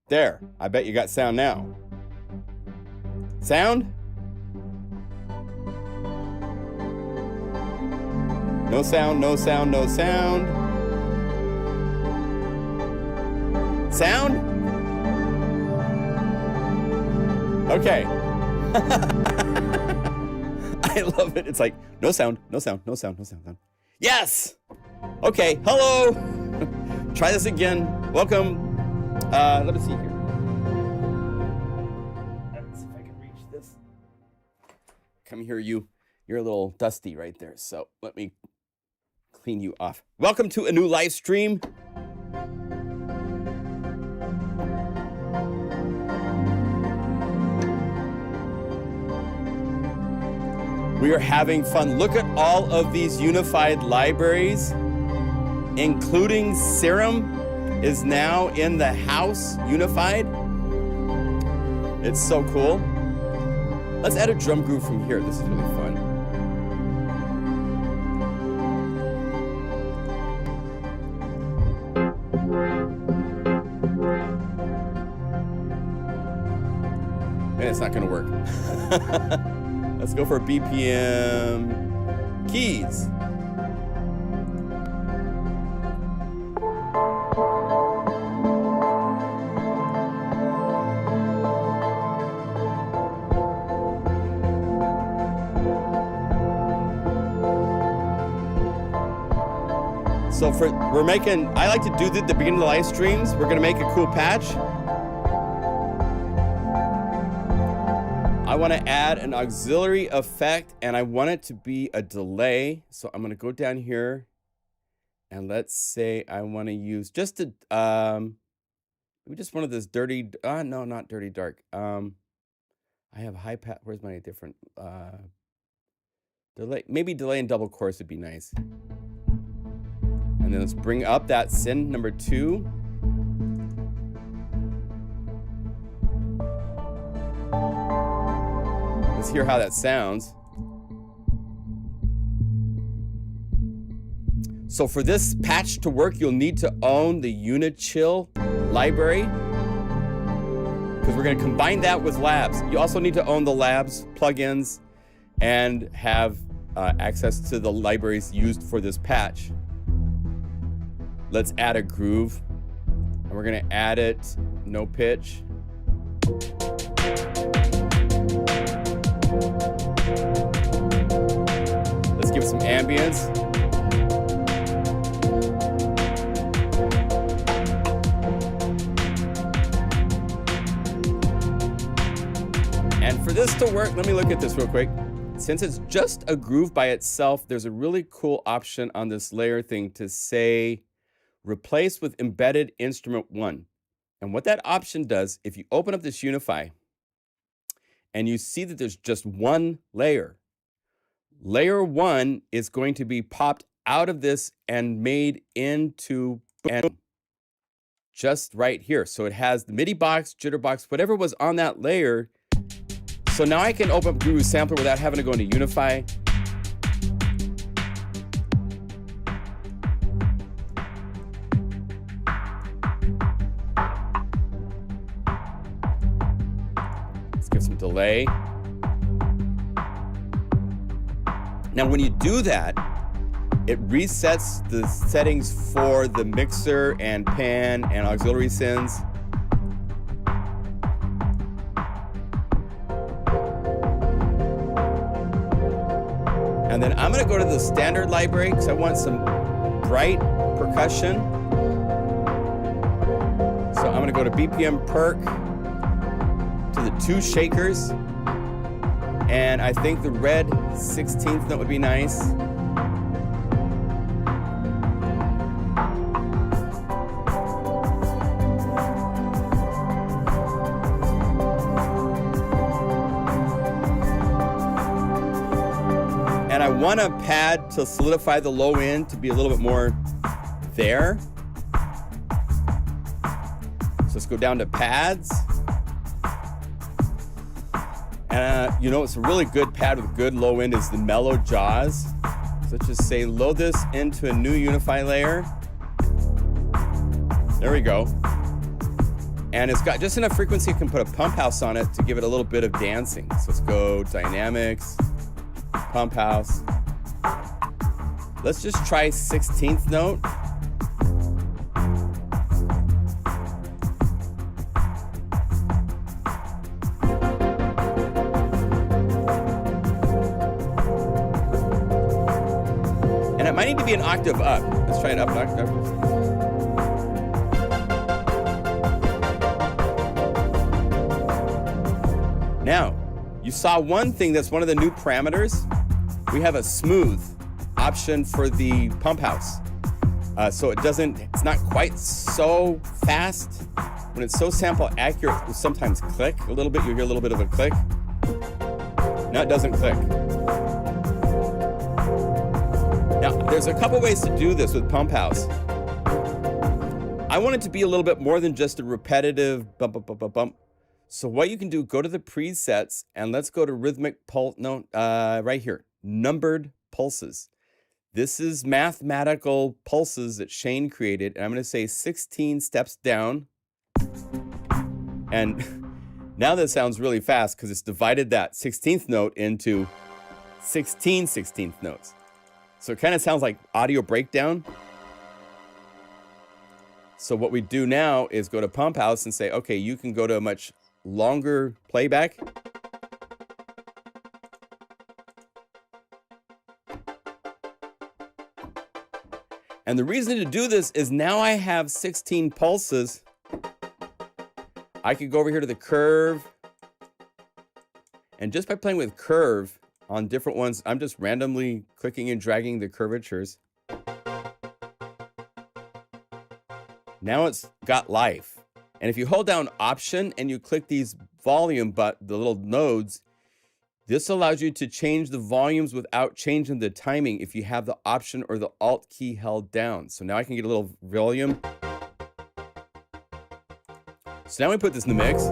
There, I bet you got sound now. Sound? No sound, no sound, no sound. Sound? Okay. I love it. It's like, no sound, no sound, no sound, no sound. Yes! Okay, hello! Try this again. Welcome. Let me see here. Let's see if I can reach this. Come here, you. You're a little dusty right there, so let me clean you off. Welcome to a new live stream. We are having fun. Look at all of these unified libraries, including SERUM is now in the house, unified. It's so cool. Let's add a drum groove from here. This is really fun. Man, it's not gonna work. Let's go for BPM keys. So we're making, I like to do the beginning of the live streams. We're gonna make a cool patch. I wanna add an auxiliary effect and I want it to be a delay. So I'm gonna go down here and let's say I wanna use just a, maybe just one of this dirty, no, not dirty dark. I have high pass, where's my different, delay, maybe delay and double chorus would be nice. And then let's bring up that synth number 2. Let's hear how that sounds. So for this patch to work, you'll need to own the UniChill library, because we're going to combine that with Labs. You also need to own the Labs plugins and have access to the libraries used for this patch. Let's add a groove, and we're gonna add it no pitch. Let's give it some ambience. And for this to work, let me look at this real quick. Since it's just a groove by itself, there's a really cool option on this layer thing to say, replace with embedded instrument 1. And what that option does, if you open up this Unify and you see that there's just one layer, layer 1 is going to be popped out of this and made into just right here. So it has the MIDI box, jitter box, whatever was on that layer. So now I can open up Guru Sampler without having to go into Unify. Give some delay. Now when you do that, it resets the settings for the mixer and pan and auxiliary synths. And then I'm gonna go to the standard library because I want some bright percussion. So I'm gonna go to BPM perc, to the 2 shakers, and I think the red 16th note would be nice. And I want a pad to solidify the low end to be a little bit more there. So let's go down to pads. You know, it's a really good pad with good low end is the Mellow Jaws. So let's just say load this into a new Unify layer. There we go. And it's got just enough frequency you can put a pump house on it to give it a little bit of dancing. So let's go dynamics, pump house. Let's just try 16th note. And it might need to be an octave up. Let's try it up an octave. Now, you saw one thing that's one of the new parameters. We have a smooth option for the pump house. So it's not quite so fast. When it's so sample accurate, it will sometimes click a little bit. You'll hear a little bit of a click. No, it doesn't click. Now, there's a couple ways to do this with pump house. I want it to be a little bit more than just a repetitive bump, bump, bump, bump, bump. So what you can do, go to the presets and let's go to rhythmic pulse, right here, numbered pulses. This is mathematical pulses that Shane created. And I'm going to say 16 steps down. And now that sounds really fast because it's divided that 16th note into 16 16th notes. So it kind of sounds like audio breakdown. So what we do now is go to pump house and say, okay, you can go to a much longer playback. And the reason to do this is now I have 16 pulses. I could go over here to the curve. And just by playing with curve on different ones, I'm just randomly clicking and dragging the curvatures. Now it's got life. And if you hold down Option and you click these volume, the little nodes, this allows you to change the volumes without changing the timing if you have the Option or the Alt key held down. So now I can get a little volume. So now we put this in the mix.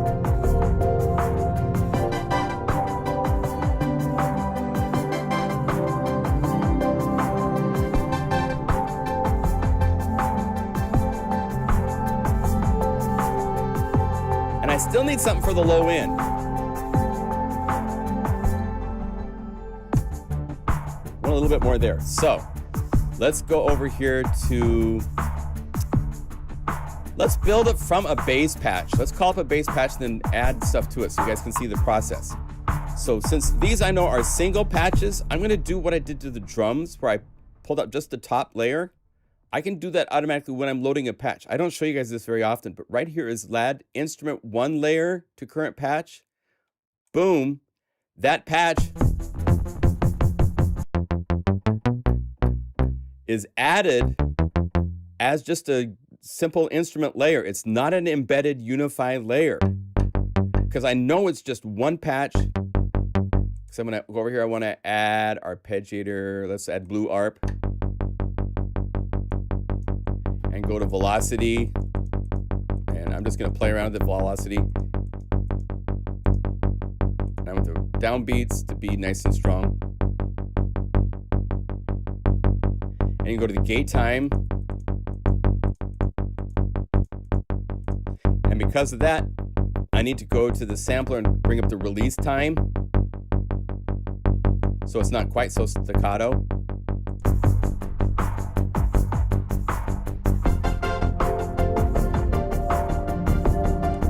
And I still need something for the low end. Want a little bit more there. So let's go over here to, let's build it from a bass patch. Let's call up a bass patch and then add stuff to it so you guys can see the process. So since these I know are single patches, I'm gonna do what I did to the drums where I pulled up just the top layer. I can do that automatically when I'm loading a patch. I don't show you guys this very often, but right here is LAD instrument 1 layer to current patch. Boom, that patch is added as just a simple instrument layer. It's not an embedded Unify layer because I know it's just one patch. So I'm gonna go over here. I want to add arpeggiator. Let's add blue arp and go to velocity. And I'm just gonna play around with the velocity. And I want the downbeats to be nice and strong. And you go to the gate time. And because of that, I need to go to the sampler and bring up the release time. So it's not quite so staccato.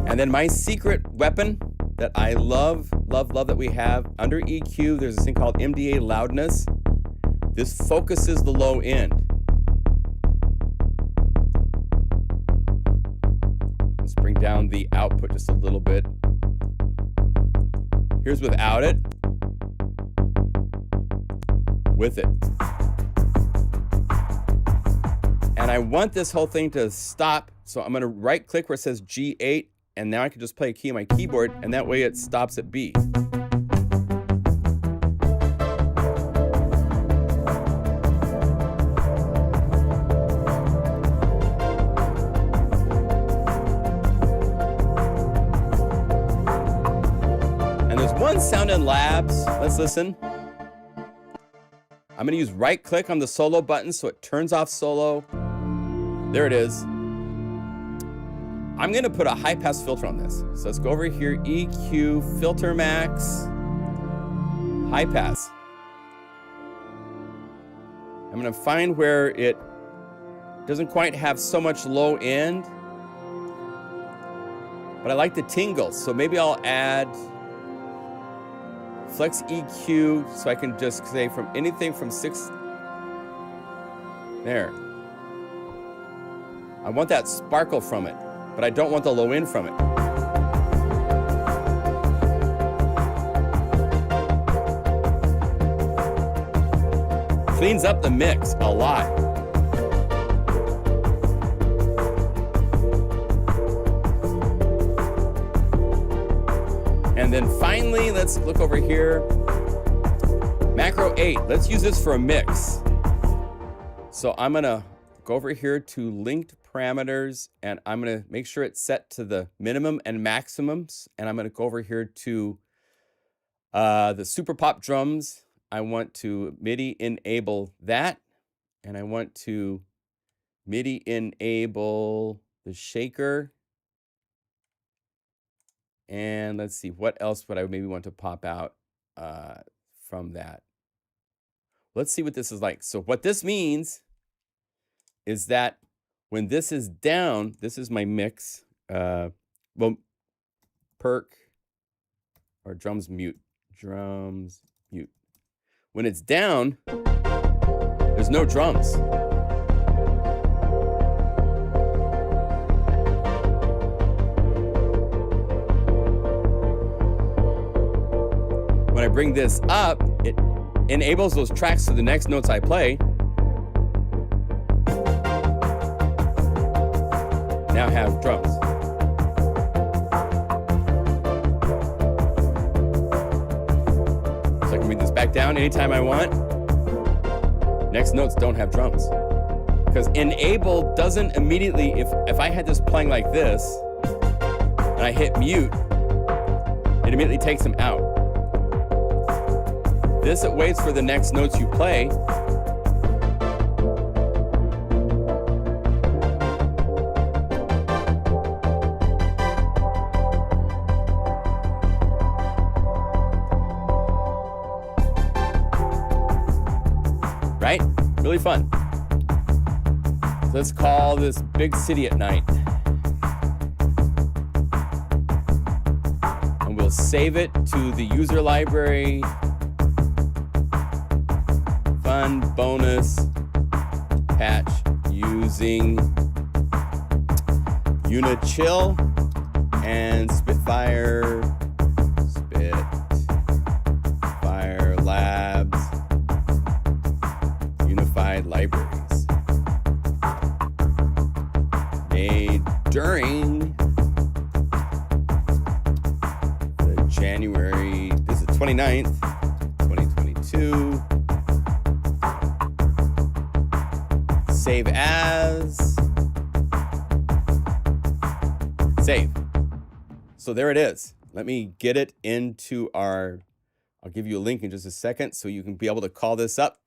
And then my secret weapon that I love that we have under EQ, there's this thing called MDA loudness. This focuses the low end. Let's bring down the output just a little bit. Here's without it. With it. And I want this whole thing to stop. So I'm gonna right click where it says G8, and now I can just play a key on my keyboard, and that way it stops at B. One sound in labs. Let's listen. I'm going to use right click on the solo button so it turns off solo. There it is. I'm going to put a high pass filter on this. So let's go over here, EQ, filter max, high pass. I'm going to find where it doesn't quite have so much low end, but I like the tingles. So maybe I'll add flex EQ so I can just say from anything from 6. There. I want that sparkle from it, but I don't want the low end from it. Cleans up the mix a lot. And then finally, let's look over here. Macro 8, let's use this for a mix. So I'm gonna go over here to linked parameters, and I'm gonna make sure it's set to the minimum and maximums. And I'm gonna go over here to the super pop drums. I want to MIDI enable that. And I want to MIDI enable the shaker. And let's see, what else would I maybe want to pop out from that? Let's see what this is like. So what this means is that when this is down, this is my mix. Well, perc or drums mute. Drums mute. When it's down, there's no drums. When I bring this up, it enables those tracks to the next notes I play. Now have drums. So I can bring this back down anytime I want. Next notes don't have drums. Because enable doesn't immediately, if I had this playing like this, and I hit mute, it immediately takes them out. This, it waits for the next notes you play. Right? Really fun. So let's call this Big City at Night. And we'll save it to the user library. Fun bonus patch using UniChill and Spitfire LABS Unified libraries made during the January, this is 29th, 2022. Save as. Save. So there it is. Let me get it into our, I'll give you a link in just a second so you can be able to call this up.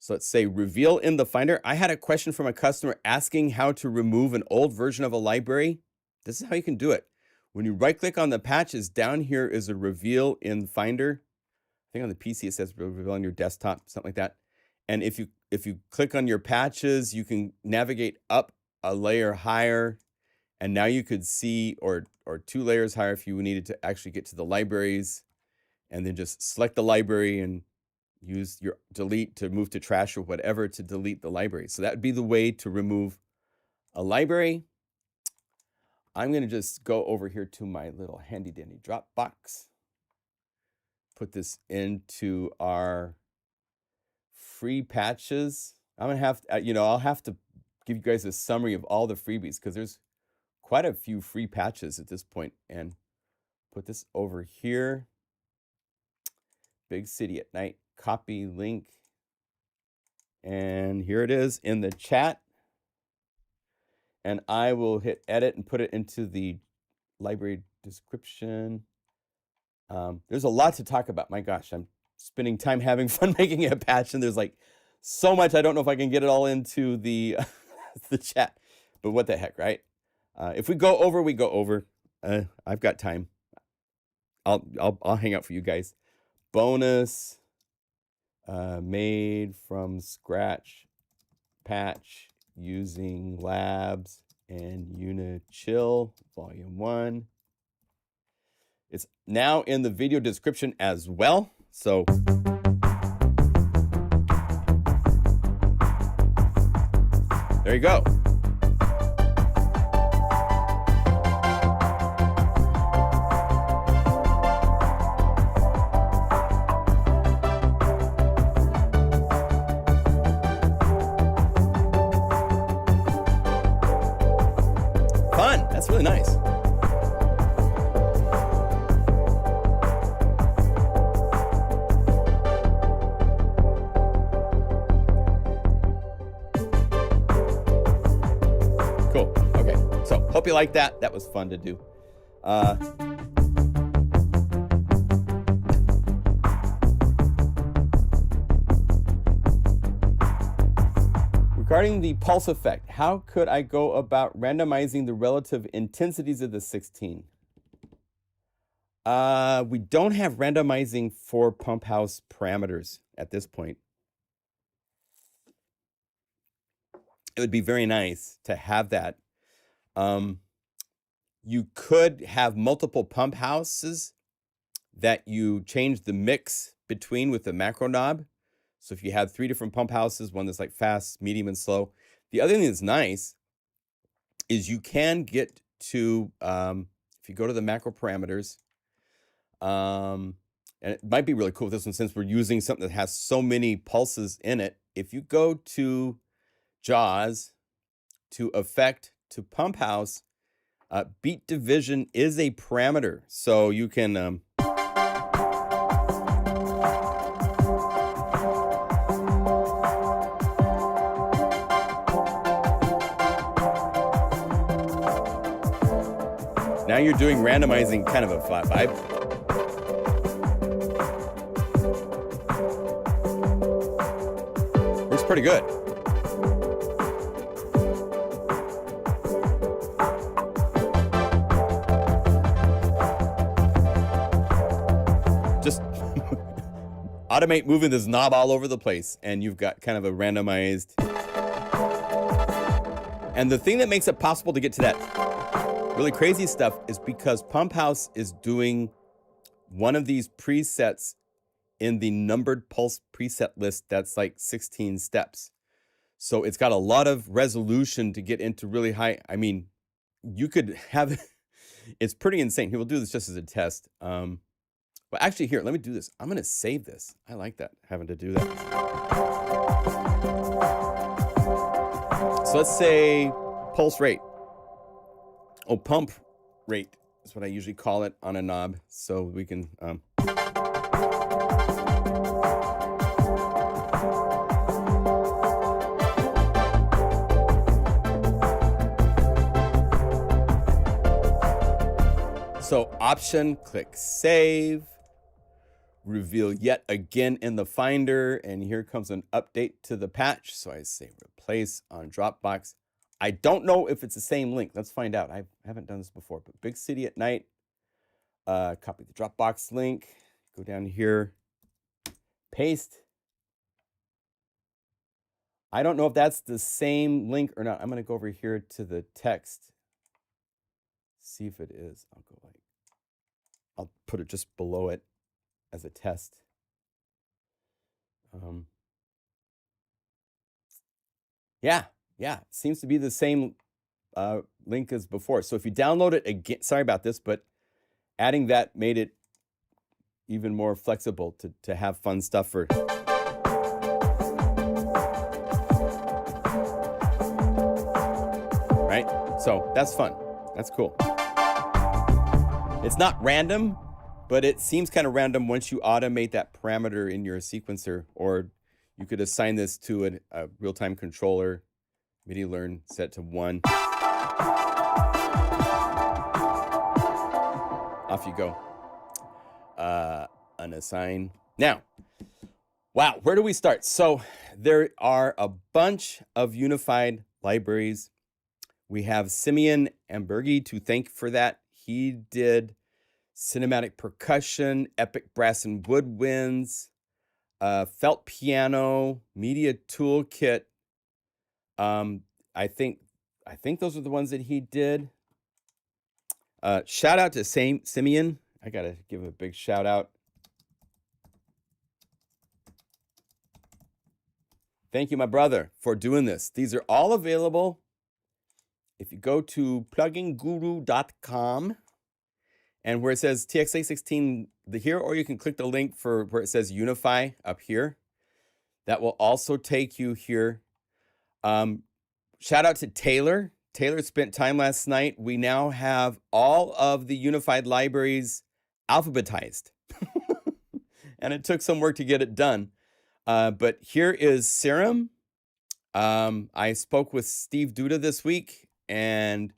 So let's say reveal in the Finder. I had a question from a customer asking how to remove an old version of a library. This is how you can do it. When you right click on the patches, down here is a reveal in Finder. I think on the PC it says reveal on your desktop, something like that. And if you click on your patches, you can navigate up a layer higher, and now you could see, or 2 layers higher if you needed to actually get to the libraries, and then just select the library and use your delete to move to trash or whatever to delete the library. So that would be the way to remove a library. I'm going to just go over here to my little handy dandy Dropbox, put this into our free patches. I'm gonna have to, I'll have to give you guys a summary of all the freebies because there's quite a few free patches at this point. And put this over here. Big City at Night, copy link. And here it is in the chat. And I will hit edit and put it into the library description. There's a lot to talk about. My gosh, I'm spending time having fun making a patch, and there's like so much. I don't know if I can get it all into the the chat, but what the heck, right? If we go over, we go over. I've got time. I'll hang out for you guys. Bonus, made from scratch patch using LABS and UniChill Volume 1. It's now in the video description as well. So there you go. Fun. That's really nice. Cool. Okay. So hope you like that. That was fun to do. Regarding the pulse effect, how could I go about randomizing the relative intensities of the 16? We don't have randomizing for pump house parameters at this point. It would be very nice to have that. You could have multiple pump houses that you change the mix between with the macro knob. So if you have 3 different pump houses, one that's like fast, medium, and slow. The other thing that's nice is you can get to, if you go to the macro parameters, and it might be really cool with this one since we're using something that has so many pulses in it. If you go to JAWS, to effect, to pump house, beat division is a parameter. So you can... Now you're doing randomizing kind of a flat vibe. Works pretty good. Just automate moving this knob all over the place and you've got kind of a randomized. And the thing that makes it possible to get to that really crazy stuff is because Pump House is doing one of these presets in the numbered pulse preset list that's like 16 steps. So it's got a lot of resolution to get into really high. I mean, you could have, it's pretty insane. We'll do this just as a test. Well, actually here, let me do this. I'm going to save this. I like that, having to do that. So let's say pulse rate. Oh, pump rate is what I usually call it on a knob. So we can... So option, click save, reveal yet again in the Finder, and here comes an update to the patch. So I say replace on Dropbox. I don't know if it's the same link. Let's find out. I haven't done this before, but Big City at Night, copy the Dropbox link, go down here, paste. I don't know if that's the same link or not. I'm going to go over here to the text. See if it is. I'll put it just below it as a test. Yeah, it seems to be the same link as before. So if you download it again, sorry about this, but adding that made it even more flexible to have fun stuff for. Right? So that's fun. That's cool. It's not random, but it seems kind of random once you automate that parameter in your sequencer, or you could assign this to a real-time controller, MIDI learn, set to 1. Off you go. Unassign. Now, wow, where do we start? So there are a bunch of unified libraries We have Simeon Ambergi to thank for that. He did cinematic percussion, epic brass and woodwinds, felt piano, media toolkit. I think those are the ones that he did. Shout out to Simeon. I gotta give a big shout out. Thank you, my brother, for doing this. These are all available. If you go to pluginguru.com and where it says TX-A16 here, or you can click the link for where it says Unify up here. That will also take you here. Shout out to Taylor. Taylor spent time last night. We now have all of the unified libraries alphabetized. And it took some work to get it done. But here is SERUM. I spoke with Steve Duda this week, and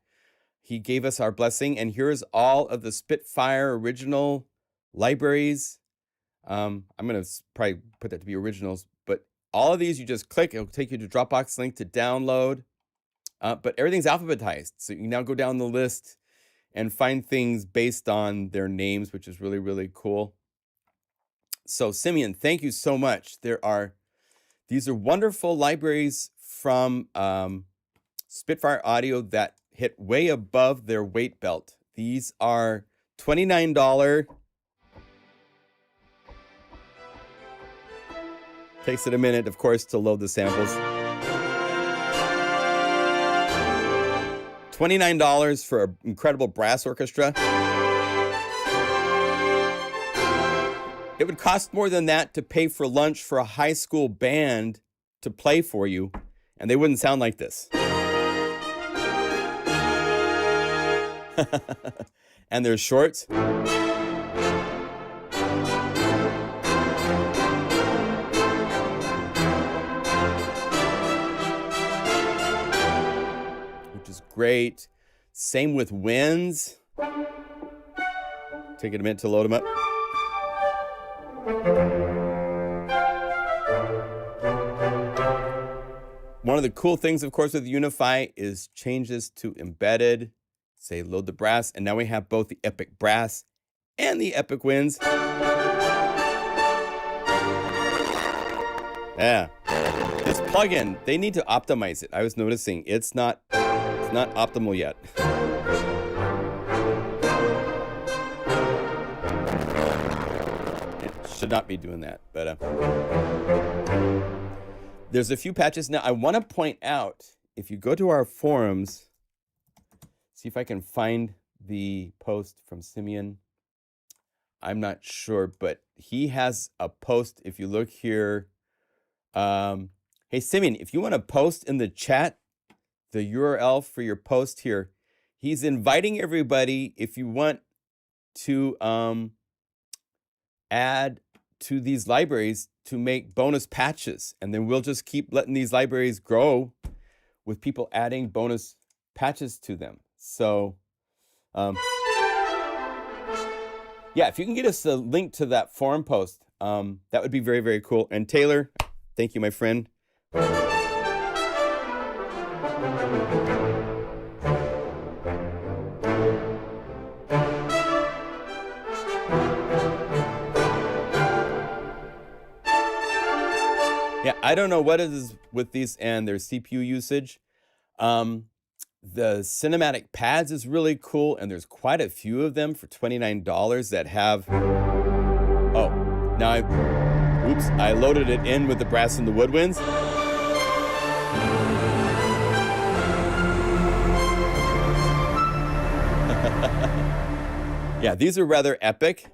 he gave us our blessing. And here's all of the Spitfire original libraries. I'm going to probably put that to be originals. But all of these, you just click. It'll take you to Dropbox link to download. But everything's alphabetized. So you can now go down the list and find things based on their names, which is really, really cool. So Simeon, thank you so much. These are wonderful libraries from Spitfire Audio that hit way above their weight belt. These are $29. Takes it a minute, of course, to load the samples. $29 for an incredible brass orchestra. It would cost more than that to pay for lunch for a high school band to play for you, and they wouldn't sound like this. And there's shorts. Which is great. Same with winds. Take it a minute to load them up. One of the cool things, of course, with Unify is changes to embedded. Say load the brass, and now we have both the epic brass and the epic winds. Yeah, this plugin, they need to optimize it. I was noticing it's not optimal yet. It should not be doing that, but there's a few patches. Now, I want to point out, if you go to our forums, see if I can find the post from Simeon. I'm not sure, but he has a post. If you look here, hey, Simeon, if you want to post in the chat the URL for your post here, he's inviting everybody, if you want to add to these libraries, to make bonus patches, and then we'll just keep letting these libraries grow with people adding bonus patches to them. So, yeah, if you can get us a link to that forum post, that would be very, very cool. And Taylor, thank you, my friend. Yeah, I don't know what it is with these and their CPU usage. The cinematic pads is really cool, and there's quite a few of them for $29 that have... Oh, now I loaded it in with the brass and the woodwinds. Yeah, these are rather epic.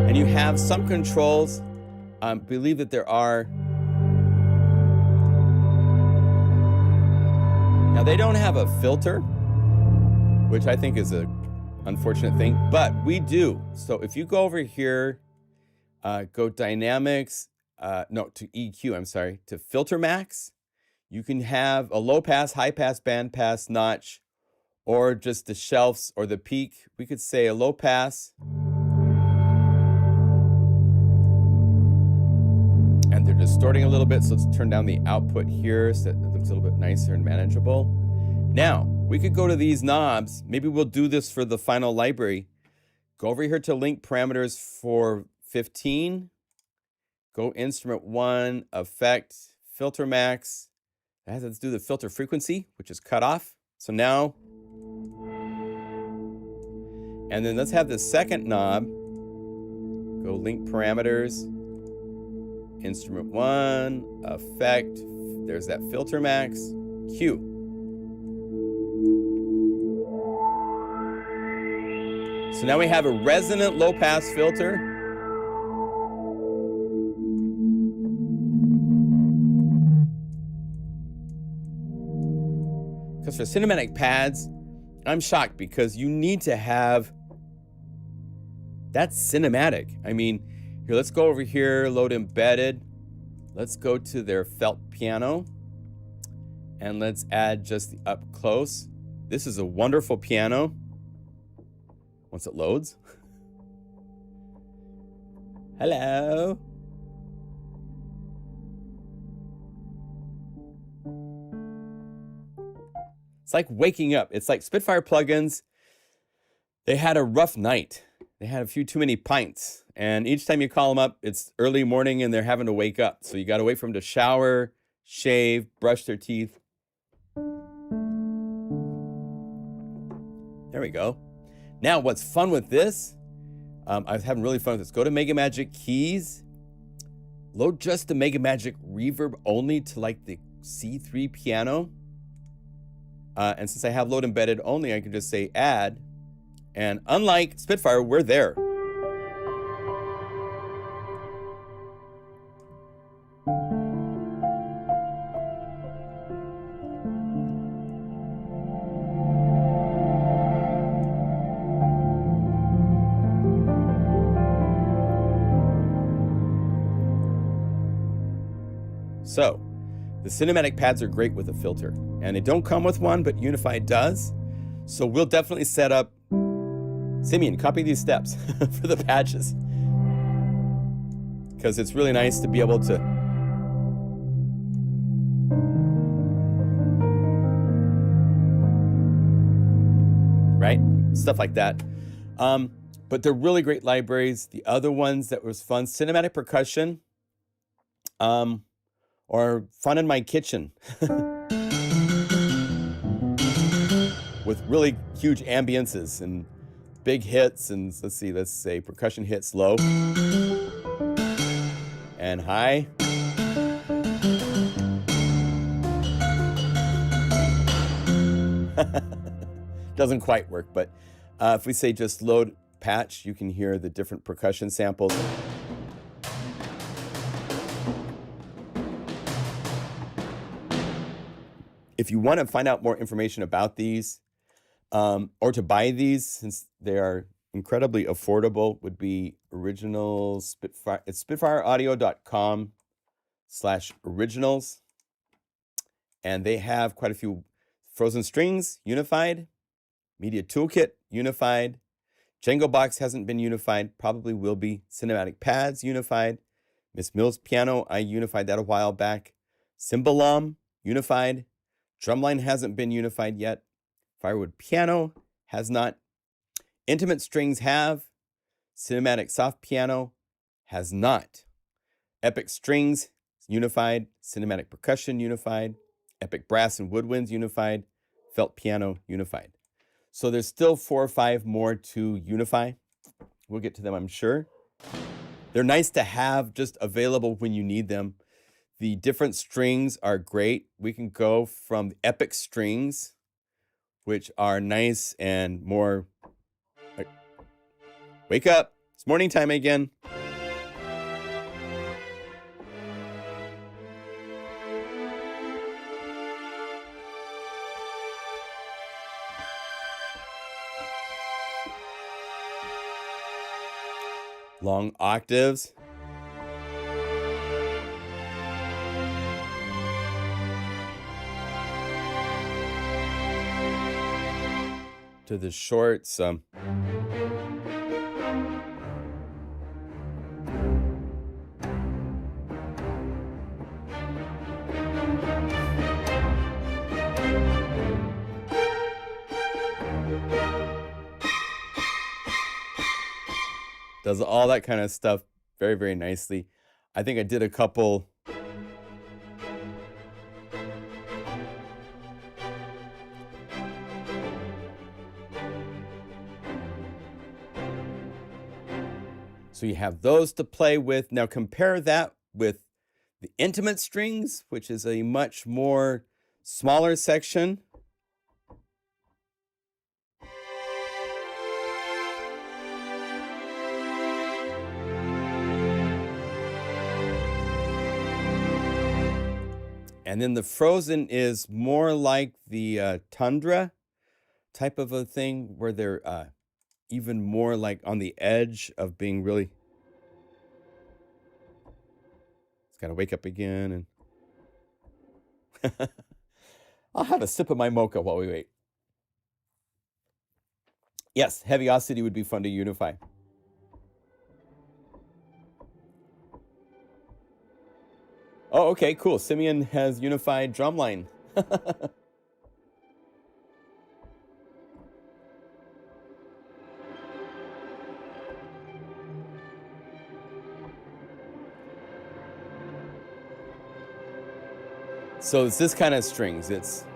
And you have some controls. I believe that there are... Now, they don't have a filter, which I think is a unfortunate thing, but we do. So if you go over here, go dynamics, no, to EQ, I'm sorry, to filter max, you can have a low pass, high pass, band pass, notch, or just the shelves or the peak. We could say a low pass. And they're distorting a little bit, so let's turn down the output here so it looks a little bit nicer and manageable. Now, we could go to these knobs. Maybe we'll do this for the final library. Go over here to link parameters for 15. Go instrument 1, effect, filter max. Let's do the filter frequency, which is cut off. So now, and then let's have the second knob. Go link parameters, instrument 1, effect, there's that filter max, Q. So now we have a resonant low pass filter. Because for cinematic pads, I'm shocked because you need to have, that's cinematic. I mean, here, let's go over here, load embedded. Let's go to their felt piano and let's add just the up close. This is a wonderful piano. Once it loads. Hello. It's like waking up. It's like Spitfire plugins. They had a rough night. They had a few too many pints. And each time you call them up, it's early morning and they're having to wake up. So you got to wait for them to shower, shave, brush their teeth. There we go. Now, what's fun with this, I was having really fun with this. Go to Mega Magic Keys, load just the Mega Magic reverb only to like the C3 piano. And since I have load embedded only, I can just say add. And unlike Spitfire, we're there. So, the cinematic pads are great with a filter, and they don't come with one, but Unify does. So we'll definitely set up, Simeon, copy these steps for the patches, because it's really nice to be able to right? Stuff like that. But they're really great libraries. The other ones that was fun, Cinematic Percussion, or Fun in My Kitchen with really huge ambiances and big hits. And let's say percussion hits low and high. Doesn't quite work, but if we say just load patch, you can hear the different percussion samples. If you want to find out more information about these, or to buy these, since they are incredibly affordable, would be original Spitfire. It's spitfireaudio.com/originals. And they have quite a few Frozen Strings, Unified, Media Toolkit, Unified. Django Box hasn't been unified, probably will be. Cinematic Pads, Unified. Miss Mills Piano, I unified that a while back. Cimbalom, Unified. Drumline hasn't been unified yet. Firewood Piano has not. Intimate Strings have. Cinematic Soft Piano has not. Epic Strings, Unified. Cinematic Percussion, Unified. Epic Brass and Woodwinds, Unified. Felt Piano, Unified. So there's still 4 or 5 more to unify. We'll get to them, I'm sure. They're nice to have just available when you need them. The different strings are great. We can go from the Epic Strings, which are nice and more like, wake up, it's morning time again. long octaves. To the shorts. Does all that kind of stuff very, very nicely. I think I did a couple. So you have those to play with. Now compare that with the intimate strings, which is a much more smaller section. And then the frozen is more like the tundra type of a thing, where they're even more like on the edge of being really. It's got to wake up again, and I'll have a sip of my mocha while we wait. Yes, Heaviosity would be fun to unify. Oh, okay, cool. Simeon has unified drumline. So it's this kind of strings. It's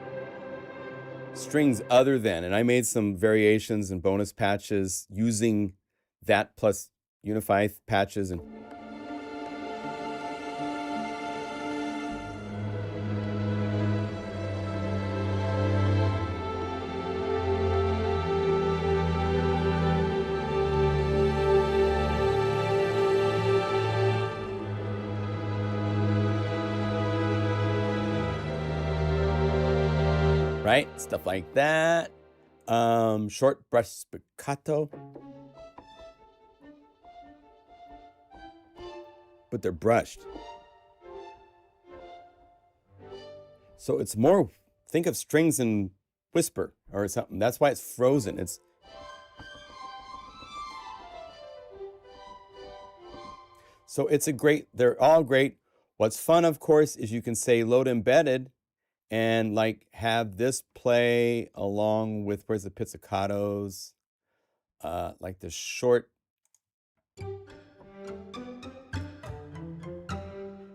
strings other than, and I made some variations and bonus patches using that plus Unify patches. And right? Stuff like that. Short brush spiccato. But they're brushed. So it's more, think of strings and whisper or something. That's why it's frozen. So it's a great, they're all great. What's fun, of course, is you can say load embedded and like have this play along with, where's the pizzicatos, like the short.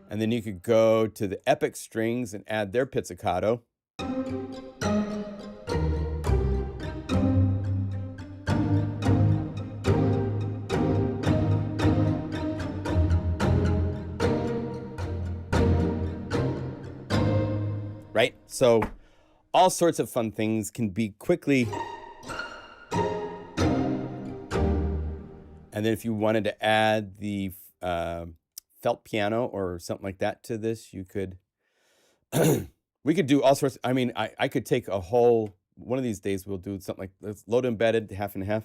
And then you could go to the epic strings and add their pizzicato. Right? So all sorts of fun things can be quickly. And then if you wanted to add the felt piano or something like that to this, you could, we could do all sorts. I mean, I could take a whole, one of these days we'll do something like, let's load embedded, half and half.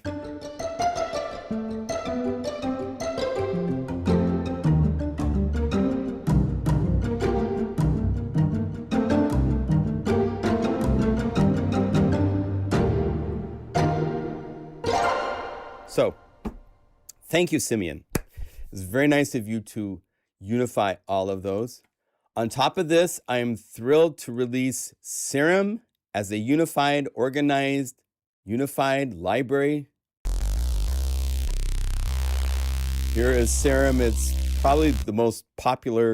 So, thank you, Simeon. It's very nice of you to unify all of those. On top of this, I am thrilled to release SERUM as a unified, organized, unified library. Here is SERUM. It's probably the most popular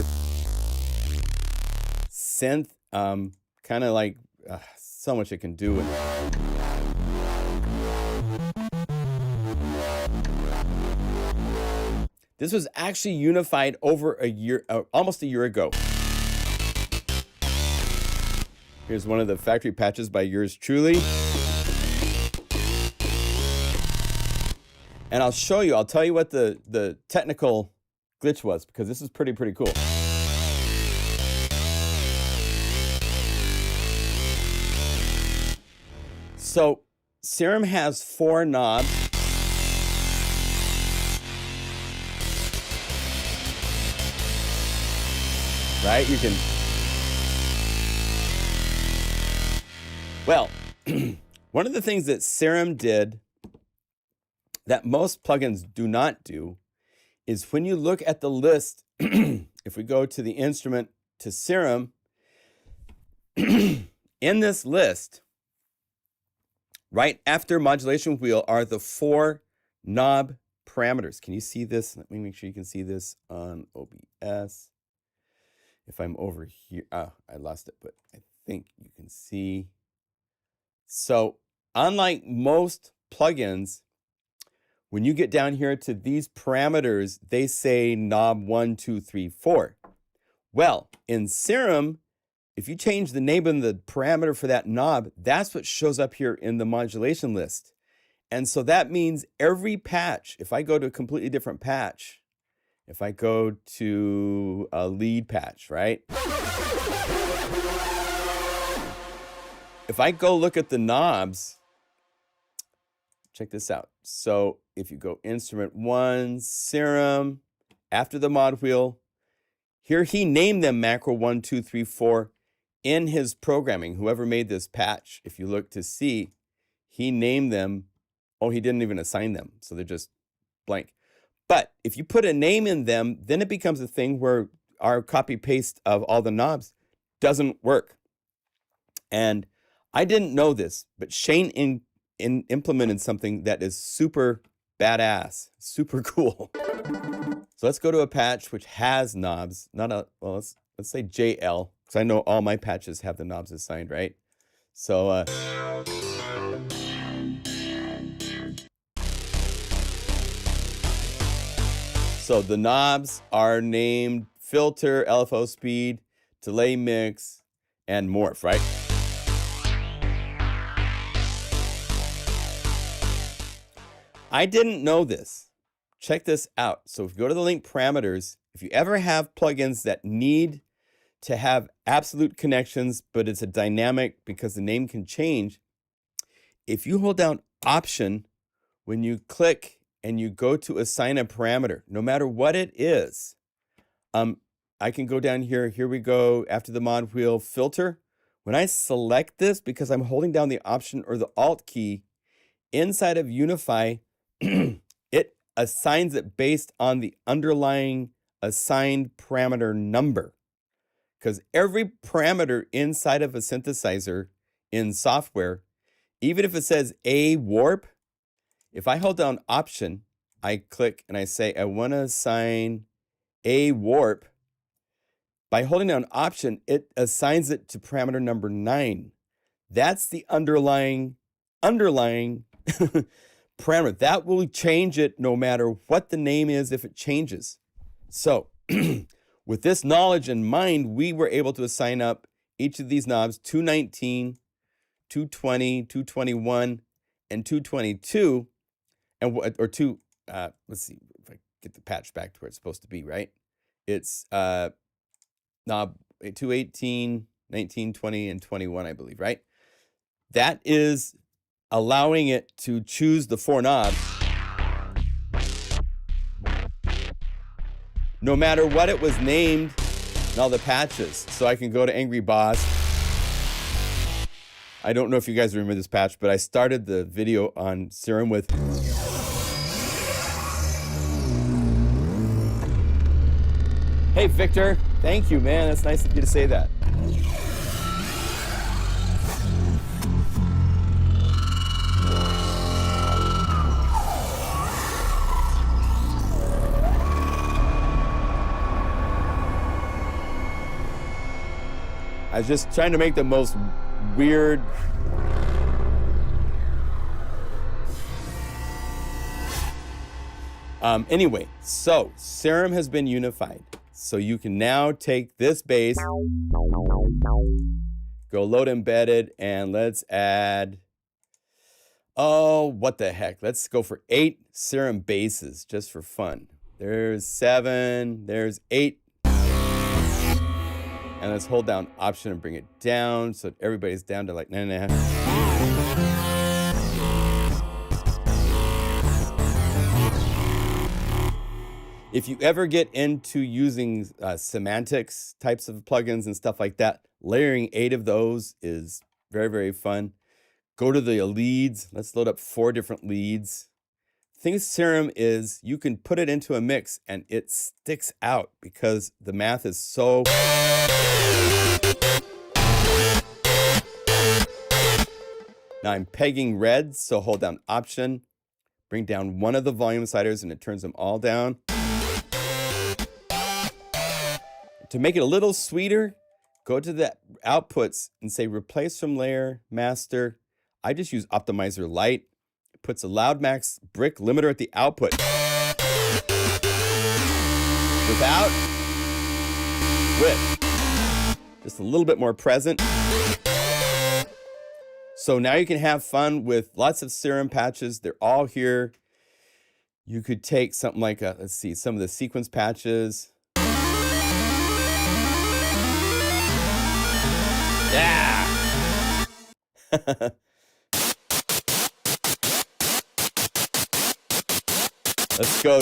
synth. Kind of like so much it can do. This was actually unified over a year, almost a year ago. Here's one of the factory patches by yours truly. And I'll show you, I'll tell you what the technical glitch was, because this is pretty cool. So SERUM has 4 knobs. right? You can, well, one of the things that SERUM did that most plugins do not do is when you look at the list, if we go to the instrument to SERUM, in this list, right after modulation wheel are the 4 knob parameters. Can you see this? Let me make sure you can see this on OBS. If I'm over here, I lost it, but I think you can see. So unlike most plugins, when you get down here to these parameters, they say knob 1, 2, 3, 4. Well, in SERUM, if you change the name of the parameter for that knob, that's what shows up here in the modulation list. And so that means every patch, if I go to a completely different patch, if I go to a lead patch, right? If I go look at the knobs, check this out. So if you go instrument 1, SERUM, after the mod wheel, here he named them macro 1, 2, 3, 4 in his programming. Whoever made this patch, if you look to see, he named them. Oh, he didn't even assign them. So they're just blank. But if you put a name in them, then it becomes a thing where our copy paste of all the knobs doesn't work. And I didn't know this, but Shane implemented something that is super badass, super cool. So let's go to a patch which has knobs, not a, well, let's say JL, because I know all my patches have the knobs assigned, right? So, so the knobs are named filter, LFO speed, delay mix, and morph, right? I didn't know this. Check this out. So if you go to the link parameters, if you ever have plugins that need to have absolute connections, but it's a dynamic because the name can change, if you hold down Option, when you click and you go to assign a parameter, no matter what it is, I can go down here. Here we go. After the mod wheel, filter. When I select this, because I'm holding down the Option or the Alt key, inside of Unify, it assigns it based on the underlying assigned parameter number. Because every parameter inside of a synthesizer in software, even if it says A warp, if I hold down Option, I click and I say, I want to assign A warp. By holding down Option, it assigns it to parameter number 9. That's the underlying parameter. That will change it no matter what the name is if it changes. So with this knowledge in mind, we were able to assign up each of these knobs 219, 220, 221, and 222, and or two. Let's see if I get the patch back to where it's supposed to be. Right, it's knob 218, 19, 20, and 21, I believe. Right, that is allowing it to choose the 4 knobs no matter what it was named in all the patches. So I can go to Angry Boss. I don't know if you guys remember this patch, but I started the video on SERUM with "Hey Victor, thank you, man. That's nice of you to say that." I was just trying to make the most weird. Anyway, so SERUM has been unified. So you can now take this bass, go load embedded, and let's add, oh, what the heck. Let's go for 8 SERUM basses just for fun. There's 7, there's 8. And let's hold down Option and bring it down so everybody's down to like 9.5. If you ever get into using semantics types of plugins and stuff like that, layering 8 of those is very, very fun. Go to the leads. Let's load up 4 different leads. Thing with SERUM is you can put it into a mix and it sticks out because the math is so... Now I'm pegging red, so hold down Option, bring down one of the volume sliders and it turns them all down. To make it a little sweeter, go to the outputs and say replace from layer, master. I just use Optimizer Light. It puts a loud max brick limiter at the output. Without, with. Just a little bit more present. So now you can have fun with lots of SERUM patches. They're all here. You could take something like, let's see, some of the sequence patches. Yeah. Let's go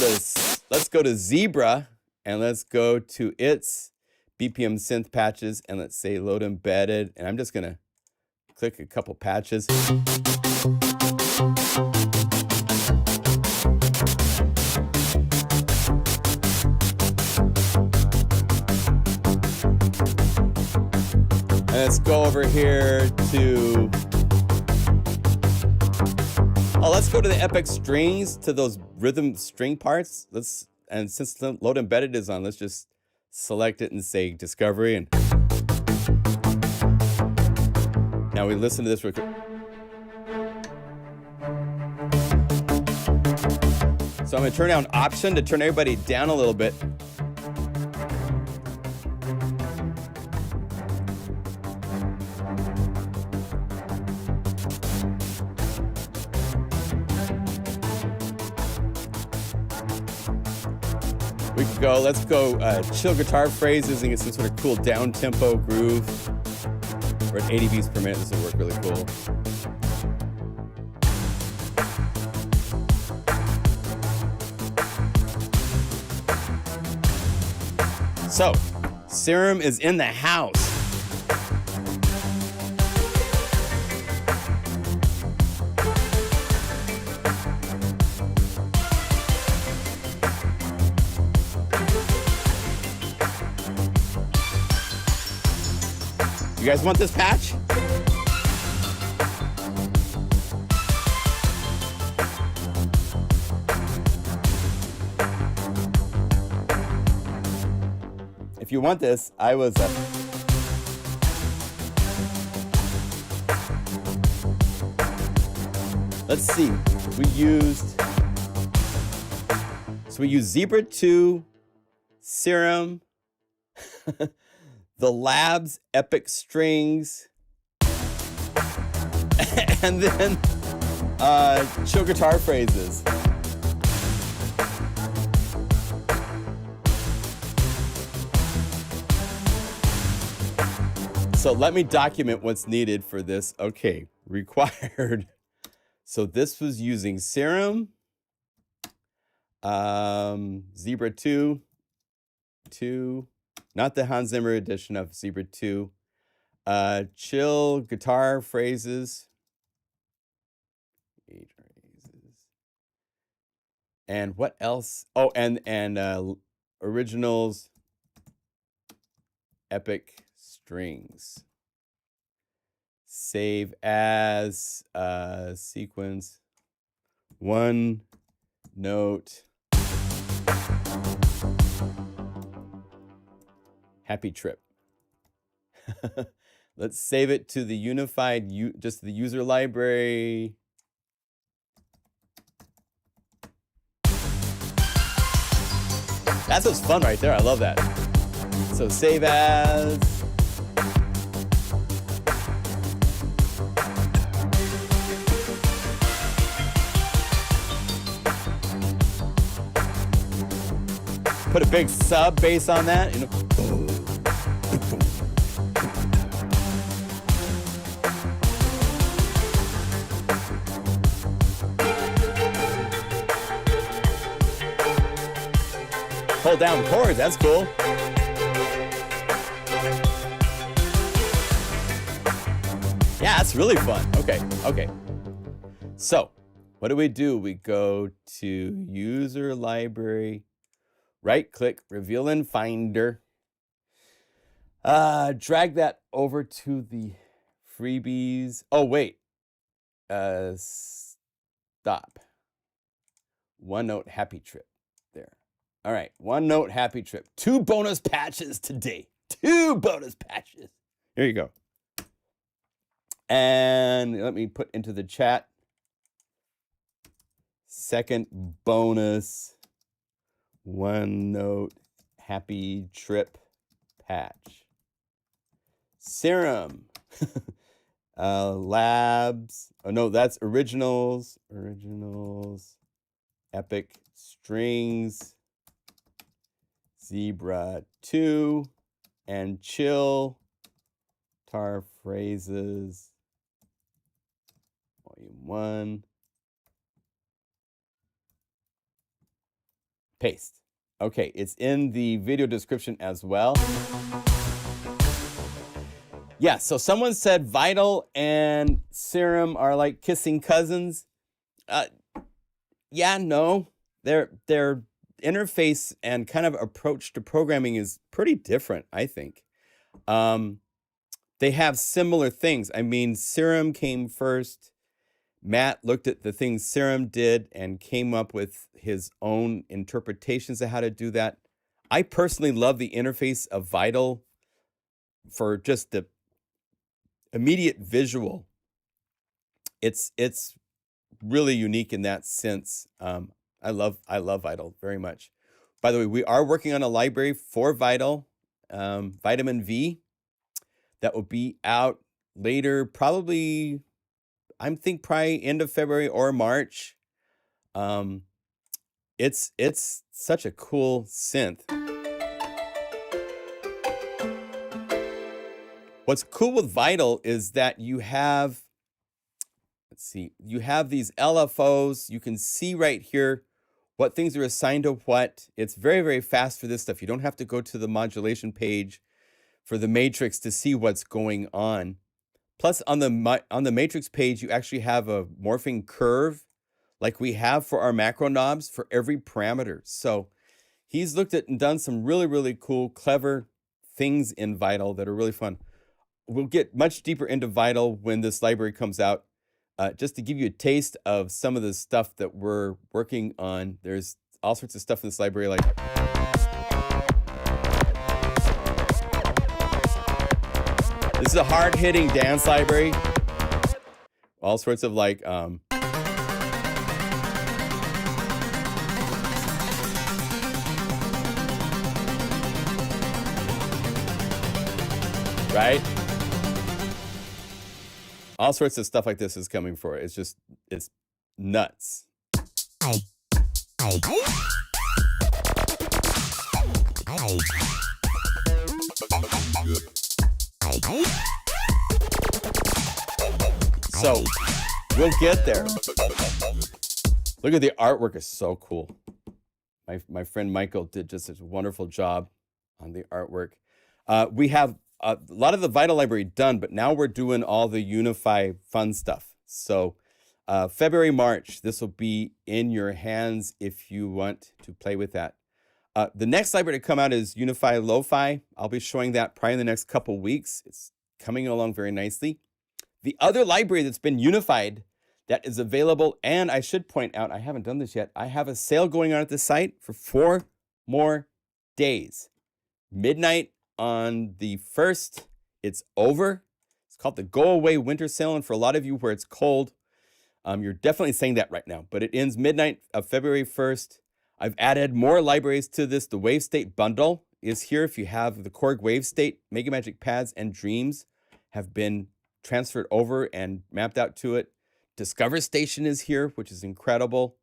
to Zebra and let's go to its BPM synth patches and let's say load embedded. And I'm just gonna click a couple patches. And let's go over here to, let's go to the Epic strings, to those rhythm string parts. And since load embedded is on, let's just select it and say discovery. And now we listen to this real quick. So I'm gonna turn down Option to turn everybody down a little bit. We can go, let's go chill guitar phrases and get some sort of cool down tempo groove. We're at 80 beats per minute, this will work really cool. So, SERUM is in the house. You guys want this patch? If you want this, I was let's see. We used Zebra 2, SERUM, the LABS Epic strings, and then chill guitar phrases. So let me document what's needed for this. Okay, required. So this was using SERUM, Zebra 2, not the Hans Zimmer edition of Zebra 2, chill guitar phrases, and what else? Oh, and originals, Epic strings. Save as sequence, one note. Happy trip. Let's save it to the unified, just the user library. That's what's fun right there. I love that. So save as. Put a big sub bass on that. You know. scale down chords. That's cool. Yeah, that's really fun. Okay. So, what do? We go to User Library, right-click, Reveal in Finder. Drag that over to the freebies. Oh, wait. Stop. OneNote Happy Trip. There. All right, OneNote Happy Trip. 2 bonus patches today. 2 bonus patches. Here you go. And let me put into the chat. Second bonus OneNote Happy Trip patch. SERUM. Labs. Oh, no, that's originals. Epic Strings. Zebra 2. And Chill. Tar Phrases. Volume 1. Paste. Okay, it's in the video description as well. Yeah, so someone said Vital and SERUM are like kissing cousins. Yeah, no. Their interface and kind of approach to programming is pretty different, I think. They have similar things. I mean, SERUM came first. Matt looked at the things SERUM did and came up with his own interpretations of how to do that. I personally love the interface of Vital for just the immediate visual. It's really unique in that sense. I love Vital very much. By the way, we are working on a library for Vital, Vitamin V, that will be out later, probably end of February or March. It's such a cool synth. What's cool with Vital is that you have, you have these LFOs. You can see right here what things are assigned to what. It's very, very fast for this stuff. You don't have to go to the modulation page for the matrix to see what's going on. Plus, on the matrix page, you actually have a morphing curve like we have for our macro knobs for every parameter. So he's looked at and done some really, really cool, clever things in Vital that are really fun. We'll get much deeper into Vital when this library comes out. Just to give you a taste of some of the stuff that we're working on, there's all sorts of stuff in this library like... This is a hard-hitting dance library. All sorts of like... right? All sorts of stuff like this is coming for it. It's just, it's nuts. So, we'll get there. Look at the artwork, is so cool. My friend Michael did just a wonderful job on the artwork. We have a lot of the Vital library done, but now we're doing all the Unify fun stuff. So February, March, this will be in your hands if you want to play with that. The next library to come out is Unify Lo-Fi. I'll be showing that probably in the next couple weeks. It's coming along very nicely. The other library that's been unified that is available, and I should point out, I haven't done this yet, I have a sale going on at the site for 4 more days. Midnight on the 1st, it's over. It's called the Go Away Winter Sale, and for a lot of you where it's cold, you're definitely saying that right now, but it ends midnight of February 1st. I've added more libraries to this. The Wave State Bundle is here. If you have the Korg Wave State, Mega Magic Pads, and Dreams have been transferred over and mapped out to it. Discover Station is here, which is incredible.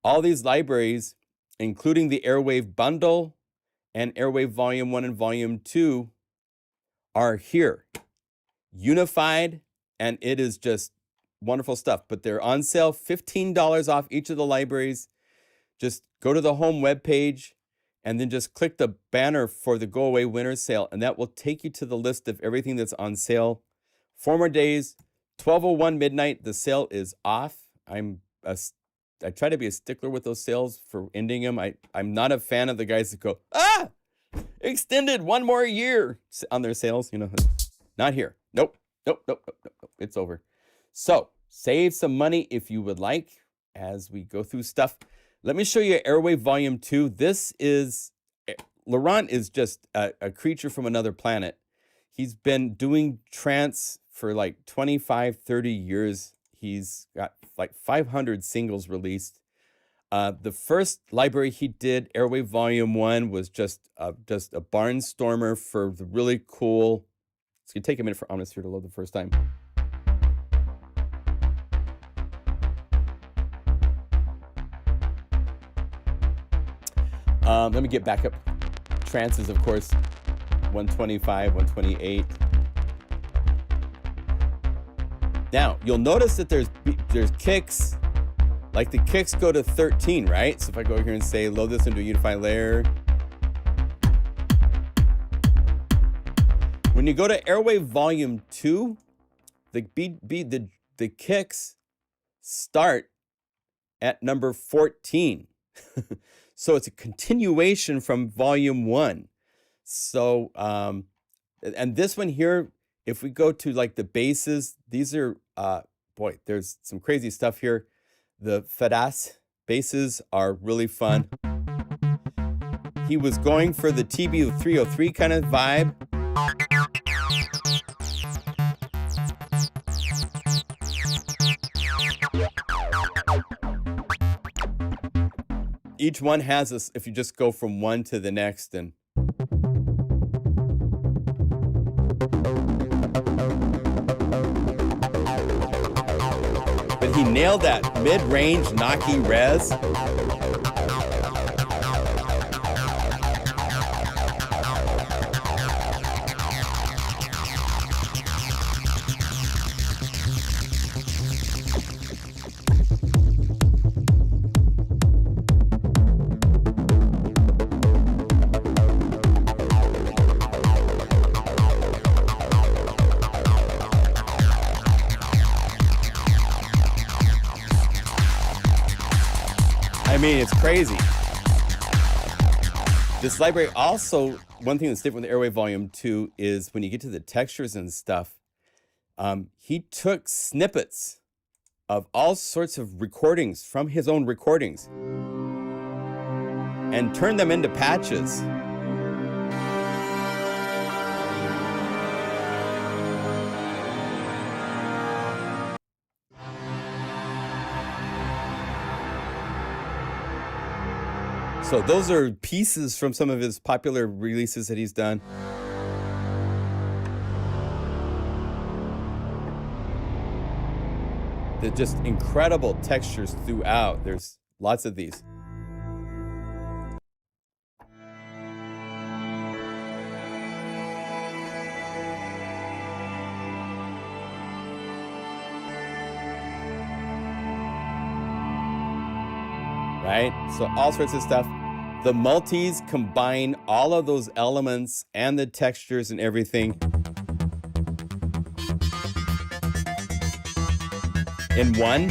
All these libraries, including the Airwave Bundle and Airwave Volume 1 and Volume 2, are here. Unified, and it is just wonderful stuff. But they're on sale, $15 off each of the libraries. Just go to the home webpage, and then just click the banner for the go away winter sale, and that will take you to the list of everything that's on sale. 4 more days, 12:01 midnight, the sale is off. I try to be a stickler with those sales for ending them. I'm not a fan of the guys that go, extended 1 more year on their sales. You know, not here. Nope. It's over. So save some money if you would like as we go through stuff. Let me show you Airwave Volume 2. This is, Laurent is just a creature from another planet. He's been doing trance for like 25, 30 years. He's got like 500 singles released. The first library he did, Airwave Volume 1, was just a barnstormer for the really cool. It's going to take a minute for Omnisphere to load the first time. Let me get back up. Trances, of course, 125, 128. Now, you'll notice that there's kicks. Like the kicks go to 13, right? So if I go here and say, load this into a Unify layer. When you go to Airwave Volume 2, the kicks start at number 14. So it's a continuation from Volume 1. So, and this one here, if we go to like the basses, these are, boy, there's some crazy stuff here. The Fadas basses are really fun. He was going for the TB303 kind of vibe. Each one has this, if you just go from one to the next, and but he nailed that mid-range knocky res. I mean, it's crazy. This library also, one thing that's different with Airwave Volume 2 is when you get to the textures and stuff, he took snippets of all sorts of recordings from his own recordings and turned them into patches. So those are pieces from some of his popular releases that he's done. They're just incredible textures throughout. There's lots of these. Right? So all sorts of stuff. The multis combine all of those elements and the textures and everything in one.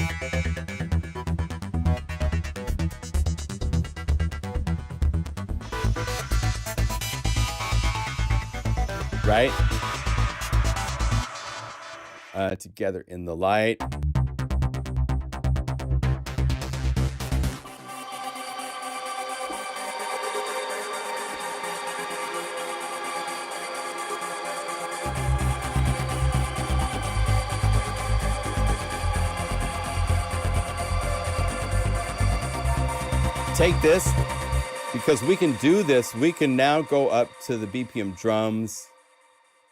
Right? Together in the light. Take this, because we can do this. We can now go up to the BPM drums.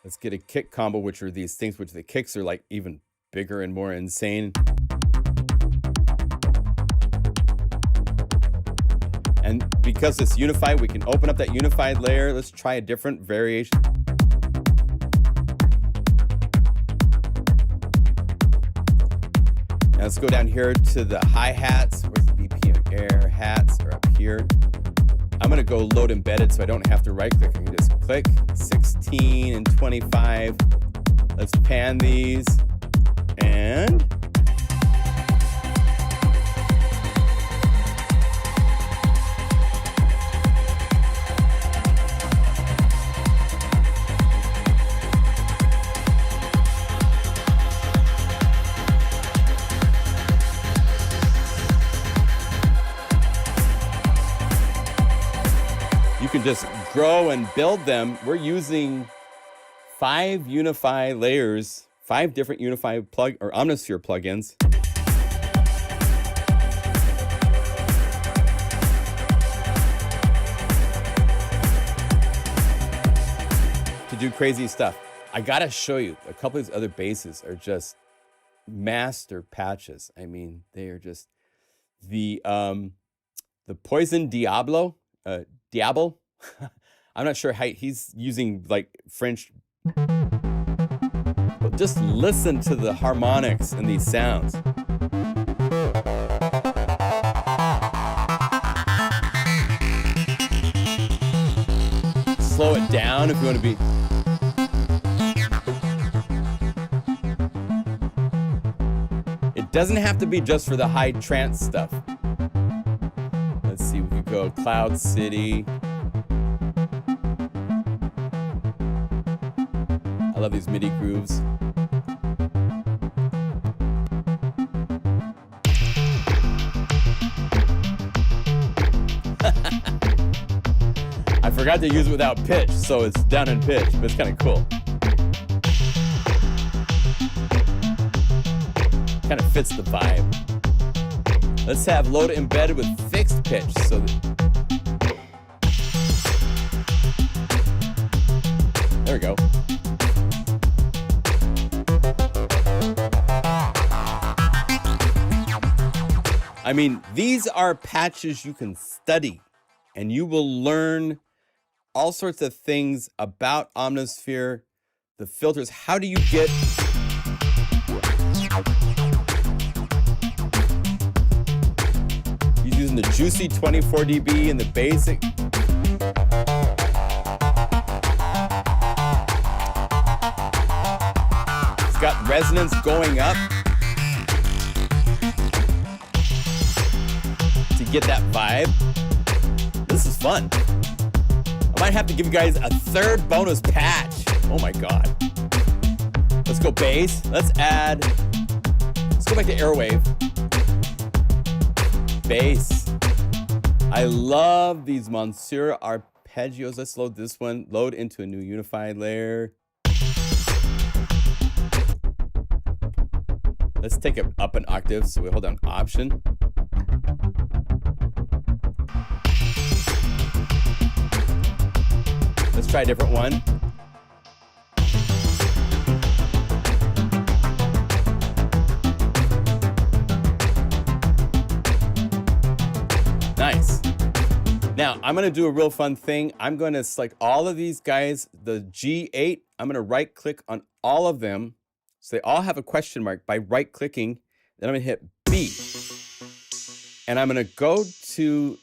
Let's get a kick combo, which are these things, which the kicks are like even bigger and more insane. And because it's unified, we can open up that unified layer. Let's try a different variation. Now let's go down here to the hi-hats. Where's the BPM air hats? Are up here. I'm gonna go load embedded so I don't have to right click. I can just click 16 and 25. Let's pan these and you can just grow and build them. We're using 5 Unify layers, 5 different Unify plug or Omnisphere plugins. To do crazy stuff. I gotta show you, a couple of these other basses are just master patches. I mean, they are just the Poison Diablo. Diablo. I'm not sure how he's using like French, but just listen to the harmonics and these sounds. Slow it down if you want to be. It doesn't have to be just for the high trance stuff. Let's see, we could go Cloud City. I love these MIDI grooves. I forgot to use it without pitch, so it's down in pitch, but it's kind of cool. Kind of fits the vibe. Let's have load embedded with fixed pitch so that. There we go. I mean, these are patches you can study and you will learn all sorts of things about Omnisphere, the filters. How do you get he's using the juicy 24 dB and the basic. It's got resonance going up to get that vibe. This is fun. I might have to give you guys a third bonus patch. Oh my God. Let's go bass. Let's go back to Airwave. Bass. I love these Monsieur arpeggios. Let's load this one. Load into a new unified layer. Let's take it up an octave. So we hold down Option. Let's try a different one. Nice. Now, I'm going to do a real fun thing. I'm going to select all of these guys, the G8. I'm going to right click on all of them. So they all have a question mark by right clicking. Then I'm going to hit B. And I'm going to go to,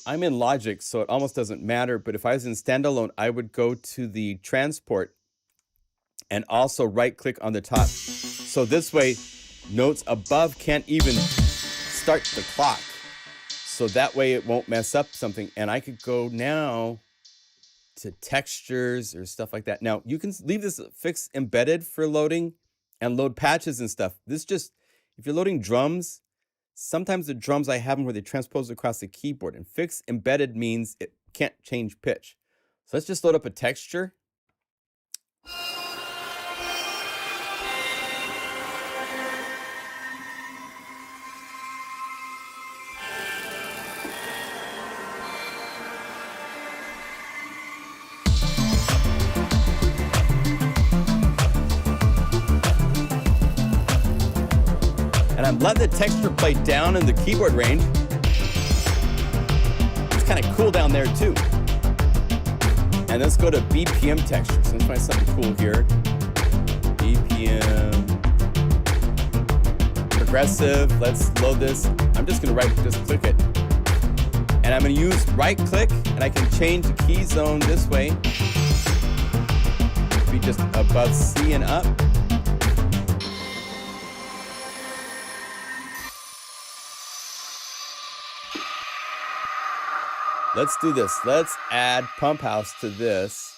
I'm in Logic, so it almost doesn't matter. But if I was in standalone, I would go to the transport and also right click on the top. So this way, notes above can't even start the clock. So that way it won't mess up something. And I could go now to textures or stuff like that. Now you can leave this fixed embedded for loading and load patches and stuff. This just, if you're loading drums, sometimes the drums I have them where they transpose across the keyboard, and fixed embedded means it can't change pitch. So let's just load up a texture. And I'm letting the texture play down in the keyboard range. It's kind of cool down there too. And let's go to BPM texture. So let's find something cool here. BPM. Progressive. Let's load this. I'm just gonna just click it. And And I'm going to use right click, and I can change the key zone this way. Be just above C and up. Let's do this. Let's add Pump House to this.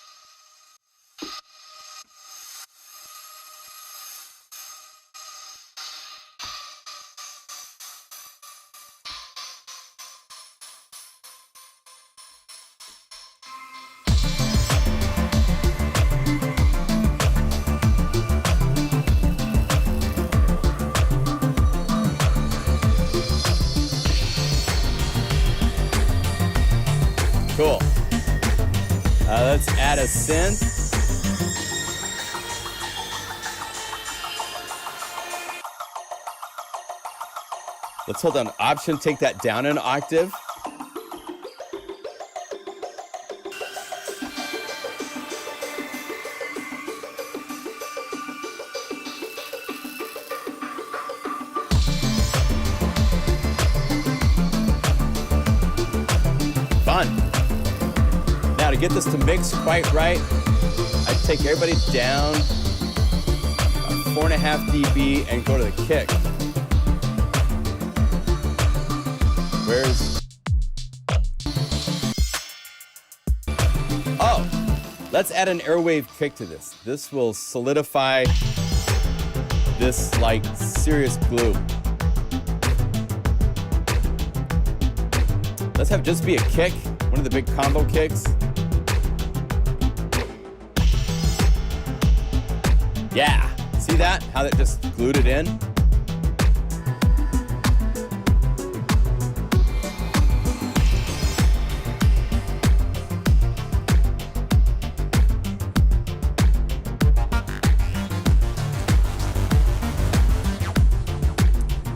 Cool. Let's add a synth. Let's hold down Option, take that down an octave. Fun. Now to get this to mix quite right, I take everybody down 4.5 dB and go to the kick. Where's... Oh, let's add an Airwave kick to this. This will solidify this like serious glue. Let's have just be a kick, one of the big combo kicks. Yeah, see that? How that just glued it in?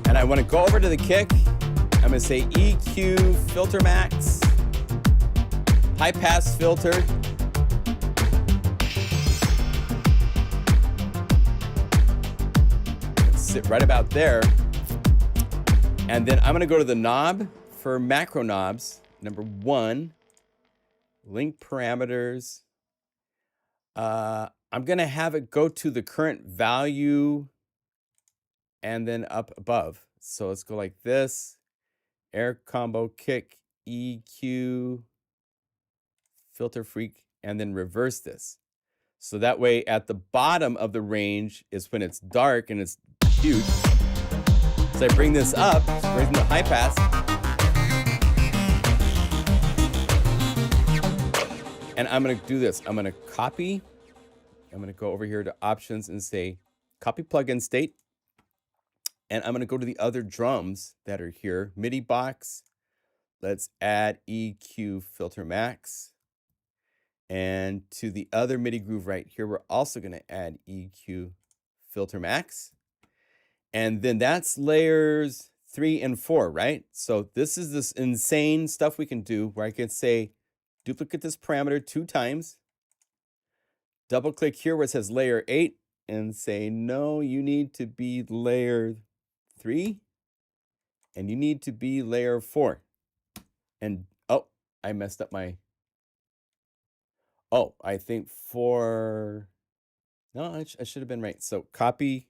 And I want to go over to the kick. I'm going to say EQ filter max, high pass filter. Sit right about there. And then I'm going to go to the knob for macro knobs. Number 1, link parameters. I'm going to have it go to the current value and then up above. So let's go like this. Air combo kick, EQ, filter freak, and then reverse this. So that way at the bottom of the range is when it's dark and it's huge. So I bring this up, raising the high pass. And I'm gonna do this. I'm gonna copy. I'm gonna go over here to options and say copy plugin state. And I'm going to go to the other drums that are here. MIDI box. Let's add EQ filter max. And to the other MIDI groove right here, we're also going to add EQ filter max. And then that's layers 3 and 4, right? So this is this insane stuff we can do where I can say duplicate this parameter 2 times. Double click here where it says layer 8 and say, no, you need to be layer 3 and you need to be layer 4. And oh, I messed up my, oh, I think 4, no, I should have been right. So copy,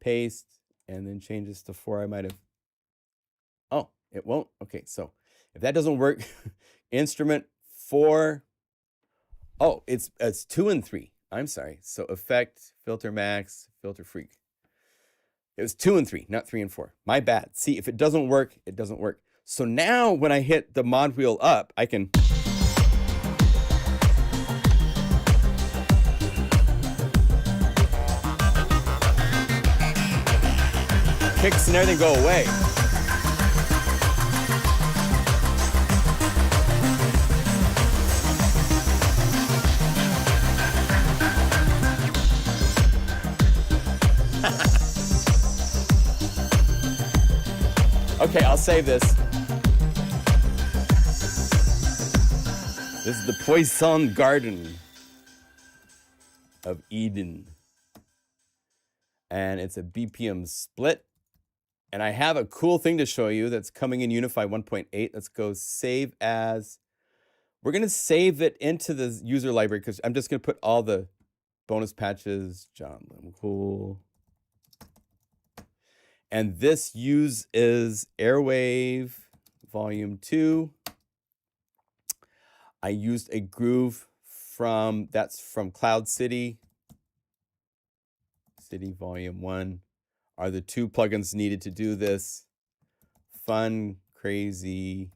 paste, and then change this to 4. I might have, oh, it won't. Okay, so if that doesn't work, instrument 4, oh, it's 2 and 3. I'm sorry. So effect, filter max, filter freak. It was 2 and 3, not 3 and 4. My bad. See, if it doesn't work, it doesn't work. So now when I hit the mod wheel up, I can kicks and everything go away. Okay, I'll save this. This is the Poisson Garden of Eden. And it's a BPM split. And I have a cool thing to show you that's coming in Unify 1.8. Let's go save as. We're going to save it into the user library because I'm just going to put all the bonus patches. John Limcool. And this is Airwave Volume 2. I used a groove that's from Cloud City. City Volume 1 are the 2 plugins needed to do this. Fun, crazy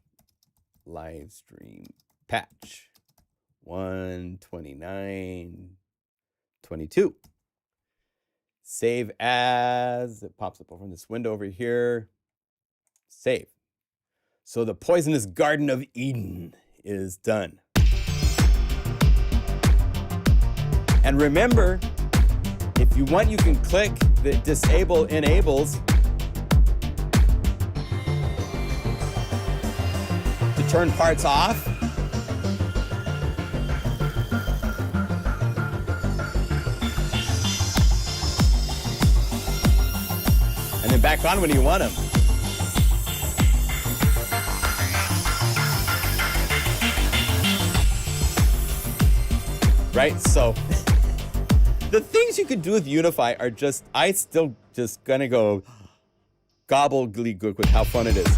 live stream patch 129.22. Save as. It pops up over in this window over here. Save. So the Poisonous Garden of Eden is done. And remember, if you want, you can click the disable enables to turn parts off. And then back on when you want them. Right? So the things you could do with Unify are just, I still just gonna go gobbledygook with how fun it is.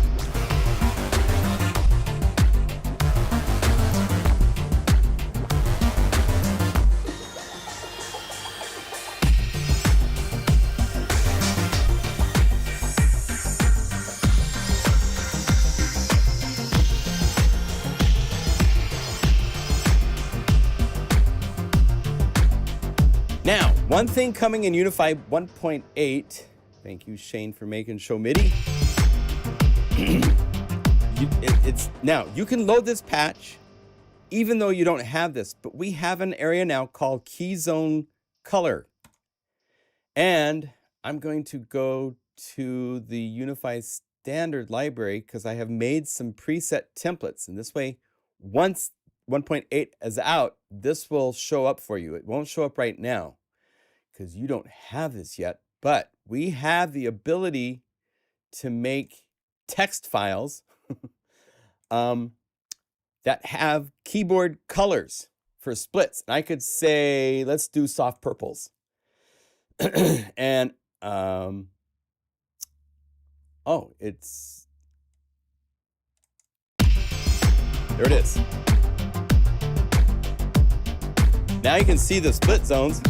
Now, one thing coming in Unify 1.8, thank you, Shane, for making show MIDI. Now, you can load this patch even though you don't have this, but we have an area now called Key Zone Color. And I'm going to go to the Unify standard library because I have made some preset templates. And this way, once 1.8 is out, this will show up for you. It won't show up right now because you don't have this yet, but we have the ability to make text files that have keyboard colors for splits. And I could say, let's do soft purples. And, oh, it's, there it is. Now you can see the split zones.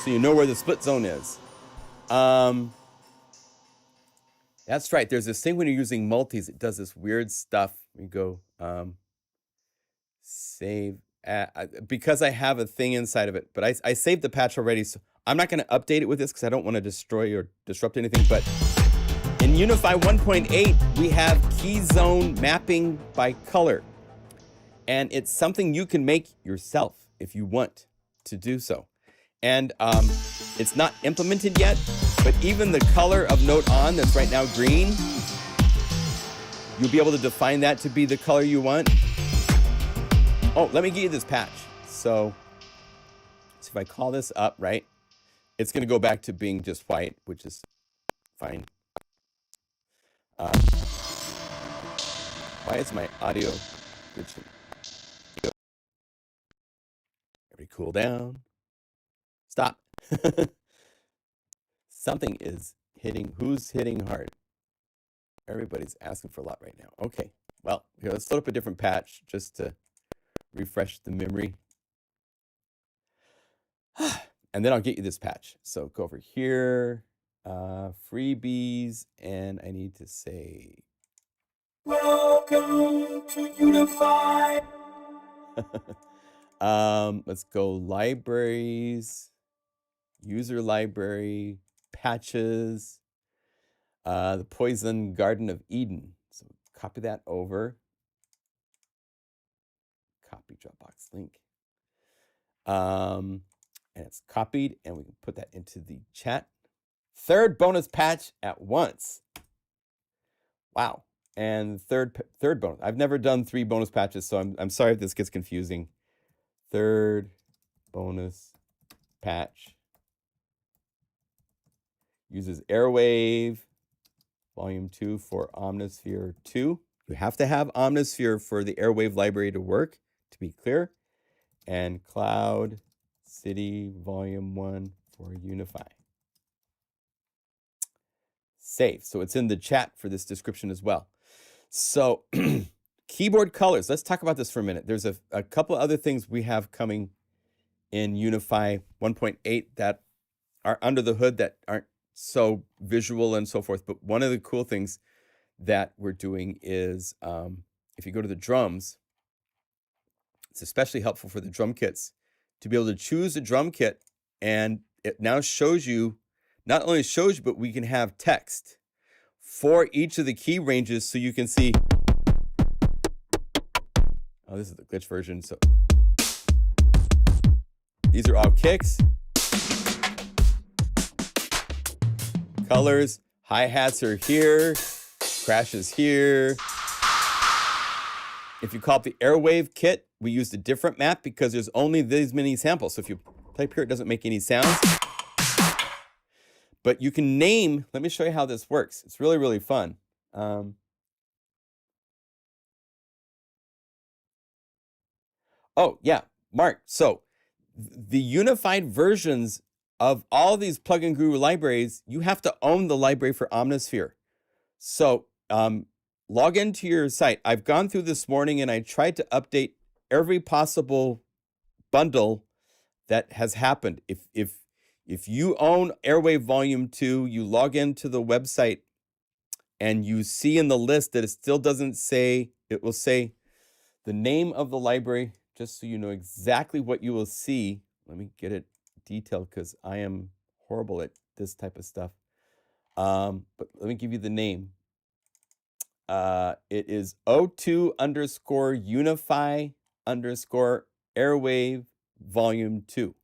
So you know where the split zone is. That's right. There's this thing when you're using multis, it does this weird stuff. We go save, because I have a thing inside of it, but I saved the patch already. So I'm not going to update it with this because I don't want to destroy or disrupt anything. But in Unify 1.8, we have key zone mapping by color. And it's something you can make yourself if you want to do so. And it's not implemented yet, but even the color of note on that's right now green, you'll be able to define that to be the color you want. Oh, let me give you this patch. So if I call this up, right, it's going to go back to being just white, which is fine. Why is my audio glitching? Everybody cool down. Stop. Something is hitting. Who's hitting hard? Everybody's asking for a lot right now. Okay. Well, here, let's load up a different patch just to refresh the memory. And then I'll get you this patch. So go over here, freebies, and I need to say, welcome to Unify. Let's go libraries, user library, patches, the Poison Garden of Eden. So copy that over. Copy Dropbox link. And it's copied, and we can put that into the chat. Third bonus patch at once. Wow. And third bonus. I've never done 3 bonus patches, so I'm sorry if this gets confusing. Third bonus patch Uses Airwave Volume 2 for Omnisphere 2. You have to have Omnisphere for the Airwave library to work, to be clear. And Cloud City Volume 1 for Unify. Save. So it's in the chat for this description as well. So keyboard colors. Let's talk about this for a minute. There's a couple other things we have coming in Unify 1.8 that are under the hood that aren't so visual and so forth. But one of the cool things that we're doing is if you go to the drums, it's especially helpful for the drum kits to be able to choose a drum kit, and it now shows you, not only shows you, but we can have text for each of the key ranges so you can see. Oh, this is the glitch version. So these are all kicks, colors, hi-hats are here, crashes here. If you call up the Airwave kit, we used a different map because there's only these many samples. So if you play up here, it doesn't make any sounds. But you can name, let me show you how this works. It's really, really fun. Oh, yeah, Mark. So the unified versions of all these plugin guru libraries, you have to own the library for Omnisphere. So log into your site. I've gone through this morning and I tried to update every possible bundle that has happened. If you own Airwave Volume 2, you log into the website and you see in the list that it still doesn't say, it will say the name of the library, just so you know exactly what you will see. Let me get it detailed because I am horrible at this type of stuff. But let me give you the name. It is O2_Unify_Airwave Volume 2.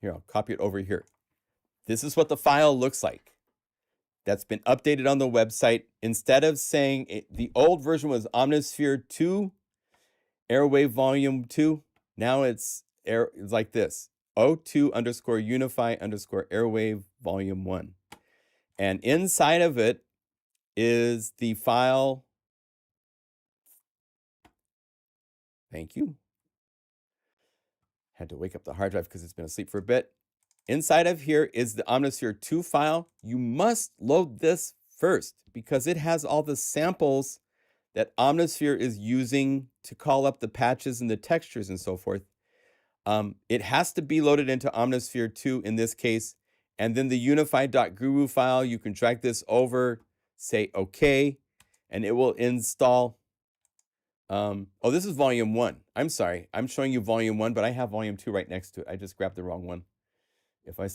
Here, I'll copy it over here. This is what the file looks like. That's been updated on the website. Instead of saying the old version was Omnisphere 2, Airwave Volume 2, now it's like this. O2_Unify_Airwave Volume 1. And inside of it is the file. Thank you. Had to wake up the hard drive because it's been asleep for a bit. Inside of here is the Omnisphere 2 file. You must load this first because it has all the samples that Omnisphere is using to call up the patches and the textures and so forth. It has to be loaded into Omnisphere 2 in this case. And then the unified.guru file, you can drag this over, say OK, and it will install. Oh, this is Volume 1. I'm sorry. I'm showing you Volume 1, but I have Volume 2 right next to it. I just grabbed the wrong one. If I,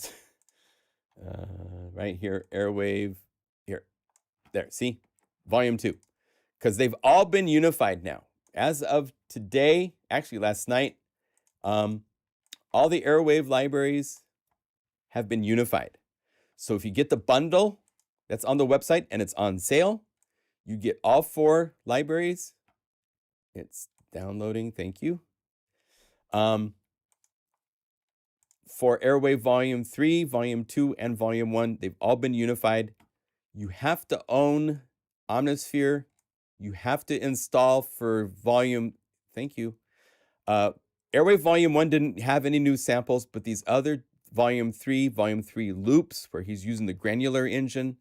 right here, Airwave, here, there, see? Volume 2. Because they've all been unified now. As of today, actually last night, all the Airwave libraries have been unified. So if you get the bundle that's on the website and it's on sale, you get all 4 libraries. It's downloading, thank you. For Airwave Volume 3, Volume 2, and Volume 1, they've all been unified. You have to own Omnisphere. You have to install for Volume, thank you. Airwave Volume 1 didn't have any new samples, but these other Volume 3 loops, where he's using the granular engine,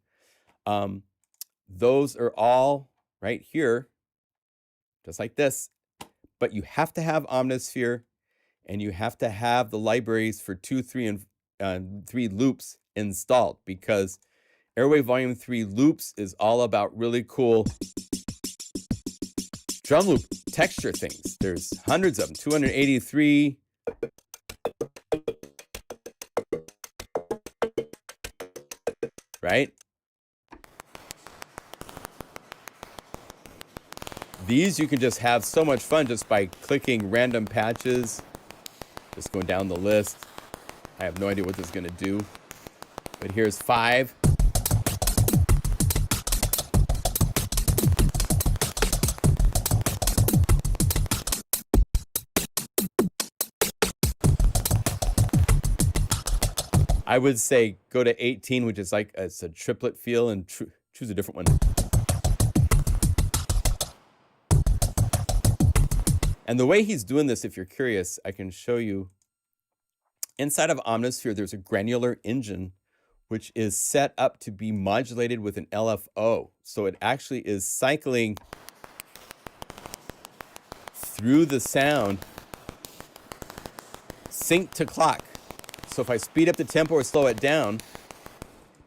those are all right here, just like this. But you have to have Omnisphere, and you have to have the libraries for 2, 3, and 3 loops installed, because Airwave Volume 3 loops is all about really cool drum loop texture things. There's hundreds of them, 283. Right? These you can just have so much fun just by clicking random patches. Just going down the list. I have no idea what this is going to do. But here's 5. I would say go to 18, which is like it's a triplet feel, and choose a different one. And the way he's doing this, if you're curious, I can show you. Inside of Omnisphere, there's a granular engine, which is set up to be modulated with an LFO. So it actually is cycling through the sound, sync to clock. So if I speed up the tempo or slow it down,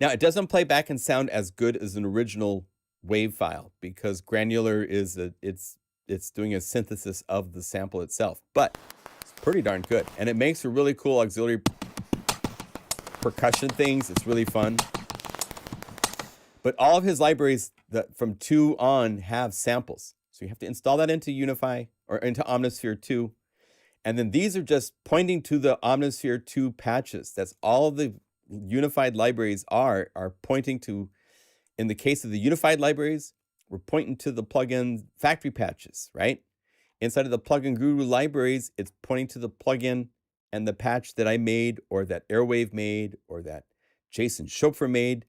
now it doesn't play back and sound as good as an original wave file because granular is it's doing a synthesis of the sample itself, but it's pretty darn good. And it makes a really cool auxiliary percussion things. It's really fun. But all of his libraries that from 2 on have samples. So you have to install that into Unify or into Omnisphere 2. And then these are just pointing to the Omnisphere 2 patches. That's all the unified libraries are pointing to. In the case of the unified libraries, we're pointing to the plugin factory patches, right? Inside of the plugin guru libraries, it's pointing to the plugin and the patch that I made or that Airwave made or that Jason Schopfer made.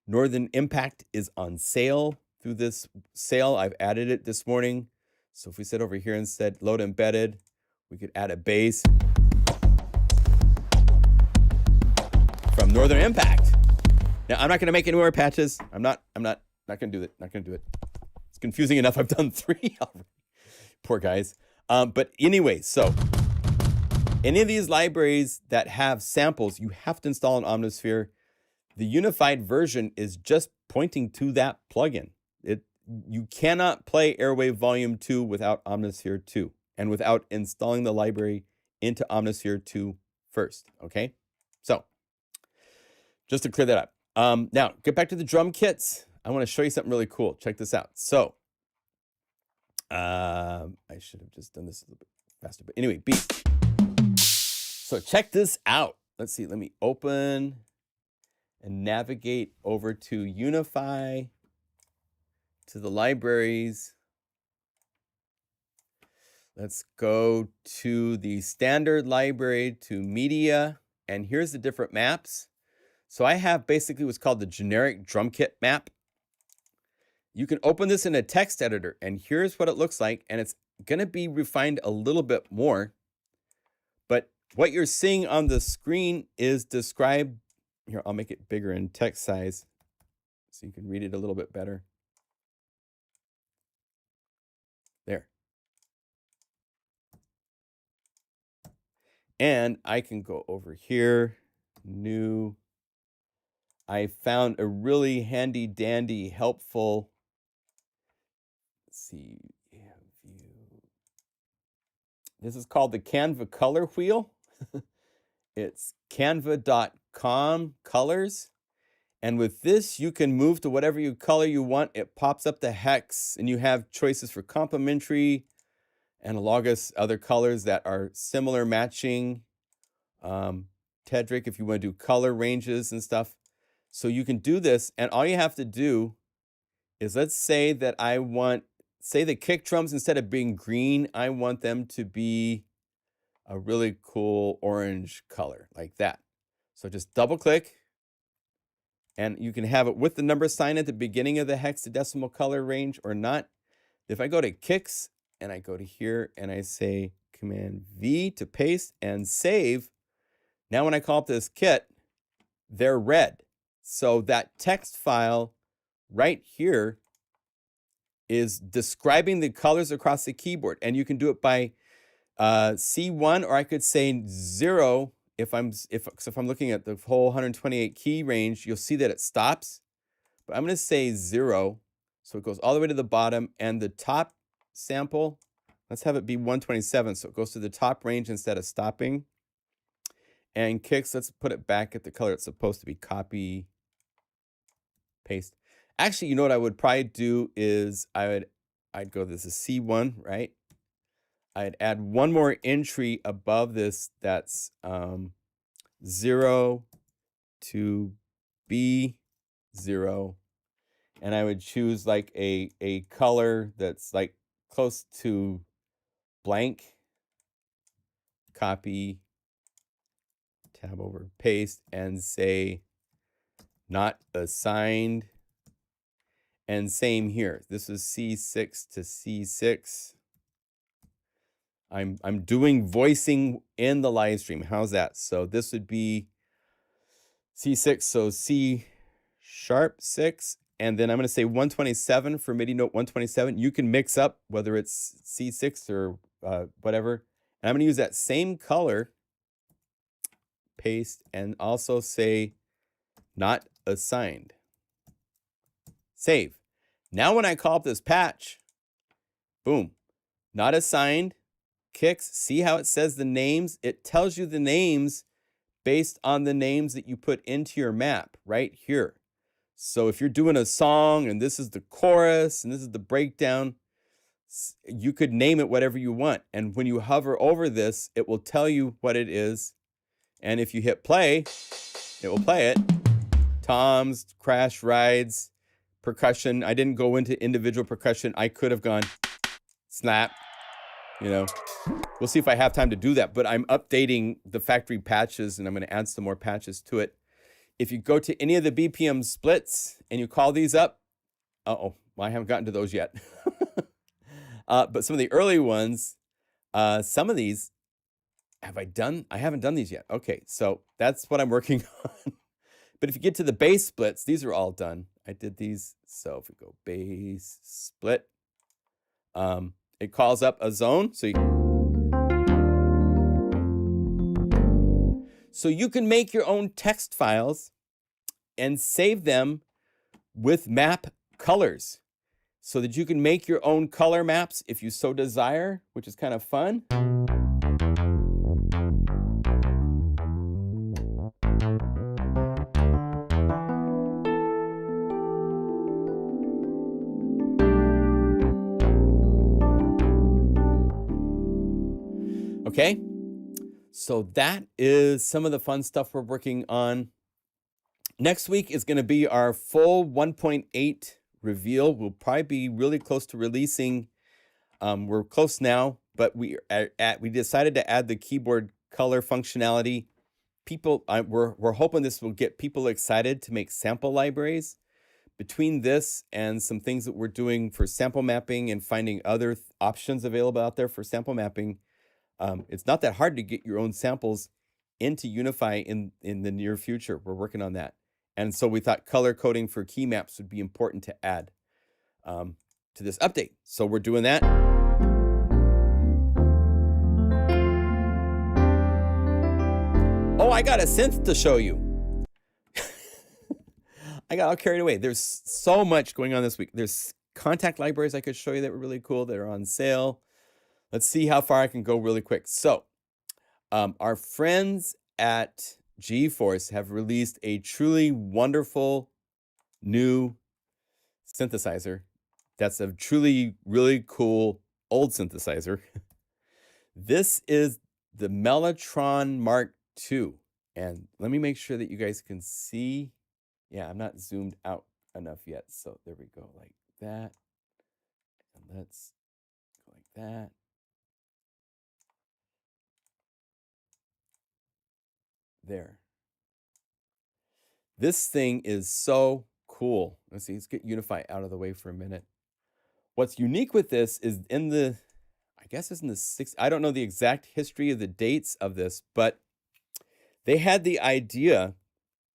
Northern Impact is on sale through this sale. I've added it this morning. So if we sit over here and said load embedded, we could add a bass from Northern Impact. Now I'm not going to make any more patches. I'm not going to do it. Not going to do it. It's confusing enough. I've done 3 already. Poor guys. But anyway, so any of these libraries that have samples, you have to install an Omnisphere. The unified version is just pointing to that plugin. You cannot play Airwave Volume 2 without Omnisphere 2 and without installing the library into Omnisphere 2 first, okay? So, just to clear that up. Now, get back to the drum kits. I want to show you something really cool. Check this out. So, I should have just done this a little bit faster. But anyway, beat. So check this out. Let's see. Let me open and navigate over to Unify, to the libraries. Let's go to the standard library, to media. And here's the different maps. So I have basically what's called the generic drum kit map. You can open this in a text editor, and here's what it looks like. And it's going to be refined a little bit more. But what you're seeing on the screen is described. Here, I'll make it bigger in text size so you can read it a little bit better. There. And I can go over here, new. I found a really handy dandy, helpful, let's see, view. This is called the Canva color wheel. It's canva.com colors. And with this, you can move to whatever color you want. It pops up the hex, and you have choices for complementary, analogous, other colors that are similar matching. Tedric, if you want to do color ranges and stuff. So you can do this, and all you have to do is, let's say that I want, say the kick drums, instead of being green, I want them to be a really cool orange color, like that. So just double click, and you can have it with the number sign at the beginning of the hexadecimal color range or not. If I go to kicks, and I go to here, and I say Command V to paste and save, now when I call up this kit, they're red. So that text file right here is describing the colors across the keyboard. And you can do it by C1, or I could say 0. If I'm looking at the whole 128 key range, you'll see that it stops. But I'm going to say 0. So it goes all the way to the bottom. And the top sample, let's have it be 127. So it goes to the top range instead of stopping. And kicks, let's put it back at the color it's supposed to be. Copy, paste. Actually, you know what I would probably do is I'd go, this is C1, right? I'd add one more entry above this that's 0 to B0. And I would choose like a color that's like close to blank. Copy, tab over, paste, and say not assigned. And same here. This is C6 to C6. I'm doing voicing in the live stream. How's that? So this would be C6, so C sharp 6, and then I'm going to say 127 for MIDI note 127. You can mix up whether it's C6 or whatever. And I'm going to use that same color, paste, and also say not assigned. Save. Now when I call up this patch, boom, not assigned, kicks. See how it says the names? It tells you the names based on the names that you put into your map right here. So if you're doing a song and this is the chorus and this is the breakdown, you could name it whatever you want. And when you hover over this, it will tell you what it is. And if you hit play, it will play it. Toms, crash rides, percussion. I didn't go into individual percussion. I could have gone snap, you know. We'll see if I have time to do that, but I'm updating the factory patches and I'm going to add some more patches to it. If you go to any of the BPM splits and you call these up, well, I haven't gotten to those yet. But some of the early ones, some of these, have I done? I haven't done these yet. Okay, so that's what I'm working on. But if you get to the bass splits, these are all done. I did these. So if we go bass split, it calls up a zone. So you can make your own text files and save them with map colors so that you can make your own color maps if you so desire, which is kind of fun. Okay. So that is some of the fun stuff we're working on. Next week is going to be our full 1.8 reveal. We'll probably be really close to releasing. We're close now, but we decided to add the keyboard color functionality. We're hoping this will get people excited to make sample libraries. Between this and some things that we're doing for sample mapping and finding other options available out there for sample mapping, it's not that hard to get your own samples into Unify in the near future. We're working on that. And so we thought color coding for key maps would be important to add to this update. So we're doing that. Oh, I got a synth to show you. I got all carried away. There's so much going on this week. There's contact libraries I could show you that were really cool that are on sale. Let's see how far I can go really quick. So our friends at GeForce have released a truly wonderful new synthesizer. That's a truly, really cool old synthesizer. This is the Mellotron Mark II. And let me make sure that you guys can see. Yeah, I'm not zoomed out enough yet. So there we go, like that. And let's go like that. There. This thing is so cool. Let's see, let's get Unify out of the way for a minute. What's unique with this is I guess it's in the 60s. I don't know the exact history of the dates of this, but they had the idea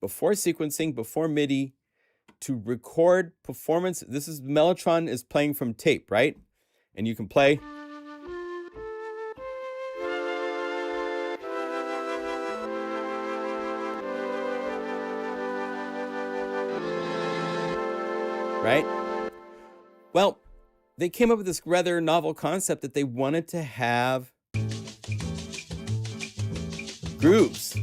before sequencing, before MIDI, to record performance. This is Mellotron is playing from tape, right? And you can play. Right? Well, they came up with this rather novel concept that they wanted to have grooves.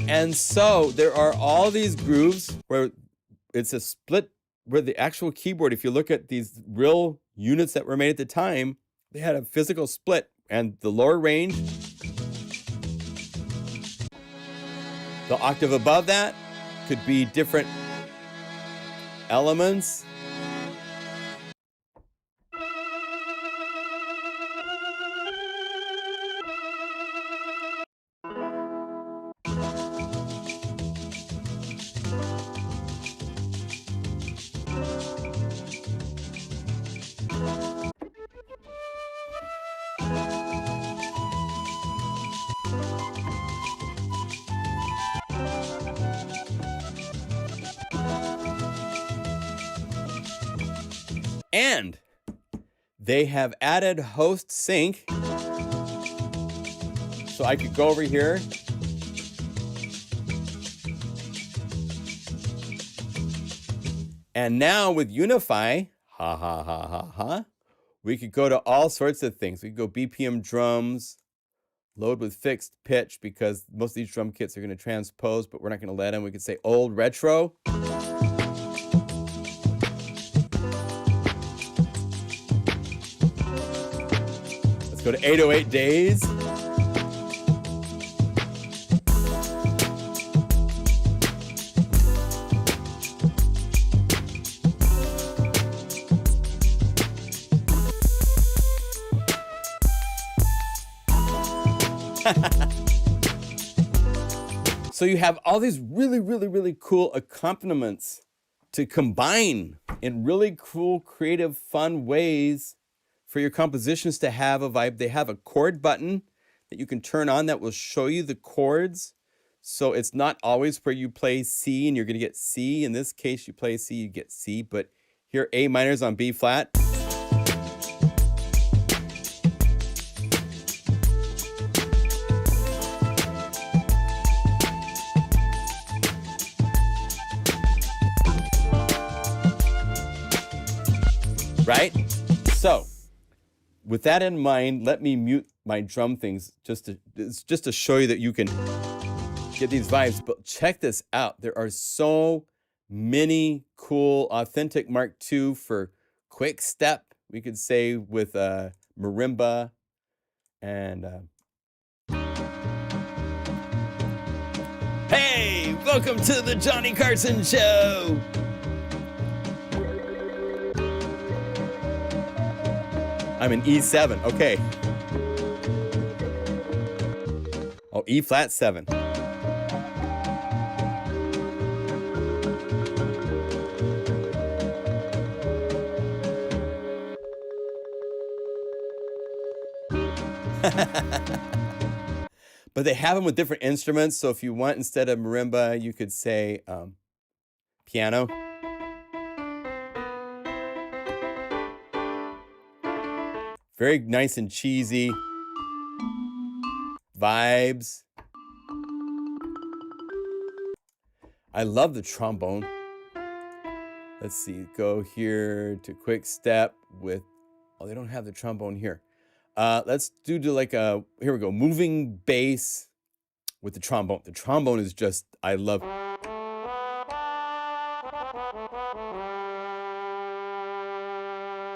And so there are all these grooves where it's a split, where the actual keyboard, if you look at these real units that were made at the time, they had a physical split, and the lower range, the octave above that could be different elements. And they have added host sync. So I could go over here. And now with Unify, we could go to all sorts of things. We could go BPM drums, load with fixed pitch, because most of these drum kits are going to transpose, but we're not going to let them. We could say old retro. Let's go to 808 days. So you have all these really cool accompaniments to combine in really cool, creative, fun ways for your compositions to have a vibe. They have a chord button that you can turn on that will show you the chords. So it's not always where you play C and you're going to get C. In this case, you play C, you get C. But here, A minor is on B flat. Right? So, with that in mind, let me mute my drum things just to show you that you can get these vibes. But check this out. There are so many cool, authentic Mark II for quick step, we could say, with marimba and... Hey, welcome to the Johnny Carson Show! I'm in E7, okay. Oh, E flat 7. But they have them with different instruments, so if you want, instead of marimba, you could say piano. Very nice and cheesy vibes. I love the trombone. Let's see, go here to quick step with, oh, they don't have the trombone here. Let's do like a, here we go, moving bass with the trombone. The trombone is just, I love.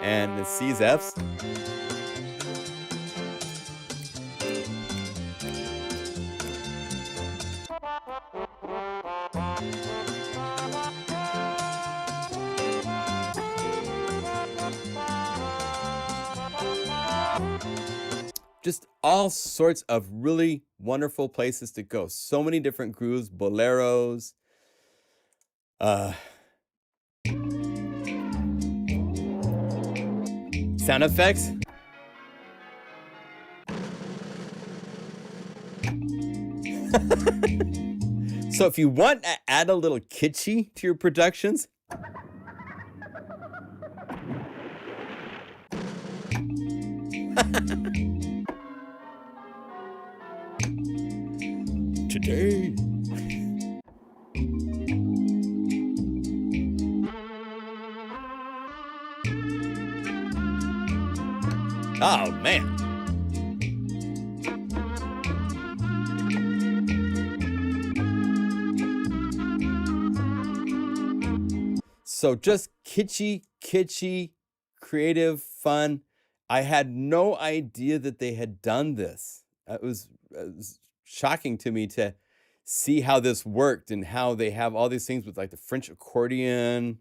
And the C's, F's. Just all sorts of really wonderful places to go. So many different grooves, boleros. Sound effects. So if you want to add a little kitschy to your productions, today. Oh, man. So just kitschy, creative, fun. I had no idea that they had done this. It was shocking to me to see how this worked and how they have all these things with like the French accordion.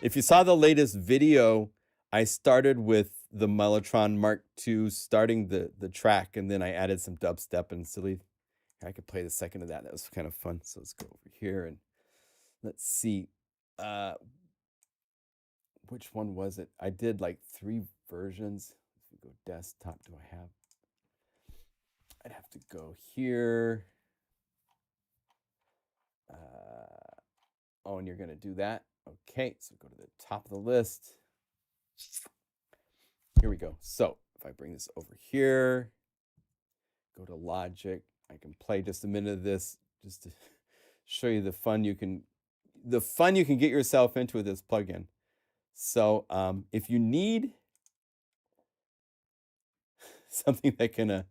If you saw the latest video, I started with the Mellotron Mark II, starting the track, and then I added some dubstep and silly. I could play the second of that. That was kind of fun. So let's go over here and let's see. which one was it? I did like 3 versions. If we go desktop, do I have? I'd have to go here. Oh, and you're going to do that. Okay, so go to the top of the list. Here we go. So if I bring this over here, go to Logic, I can play just a minute of this just to show you the fun you can get yourself into with this plugin. So if you need something that can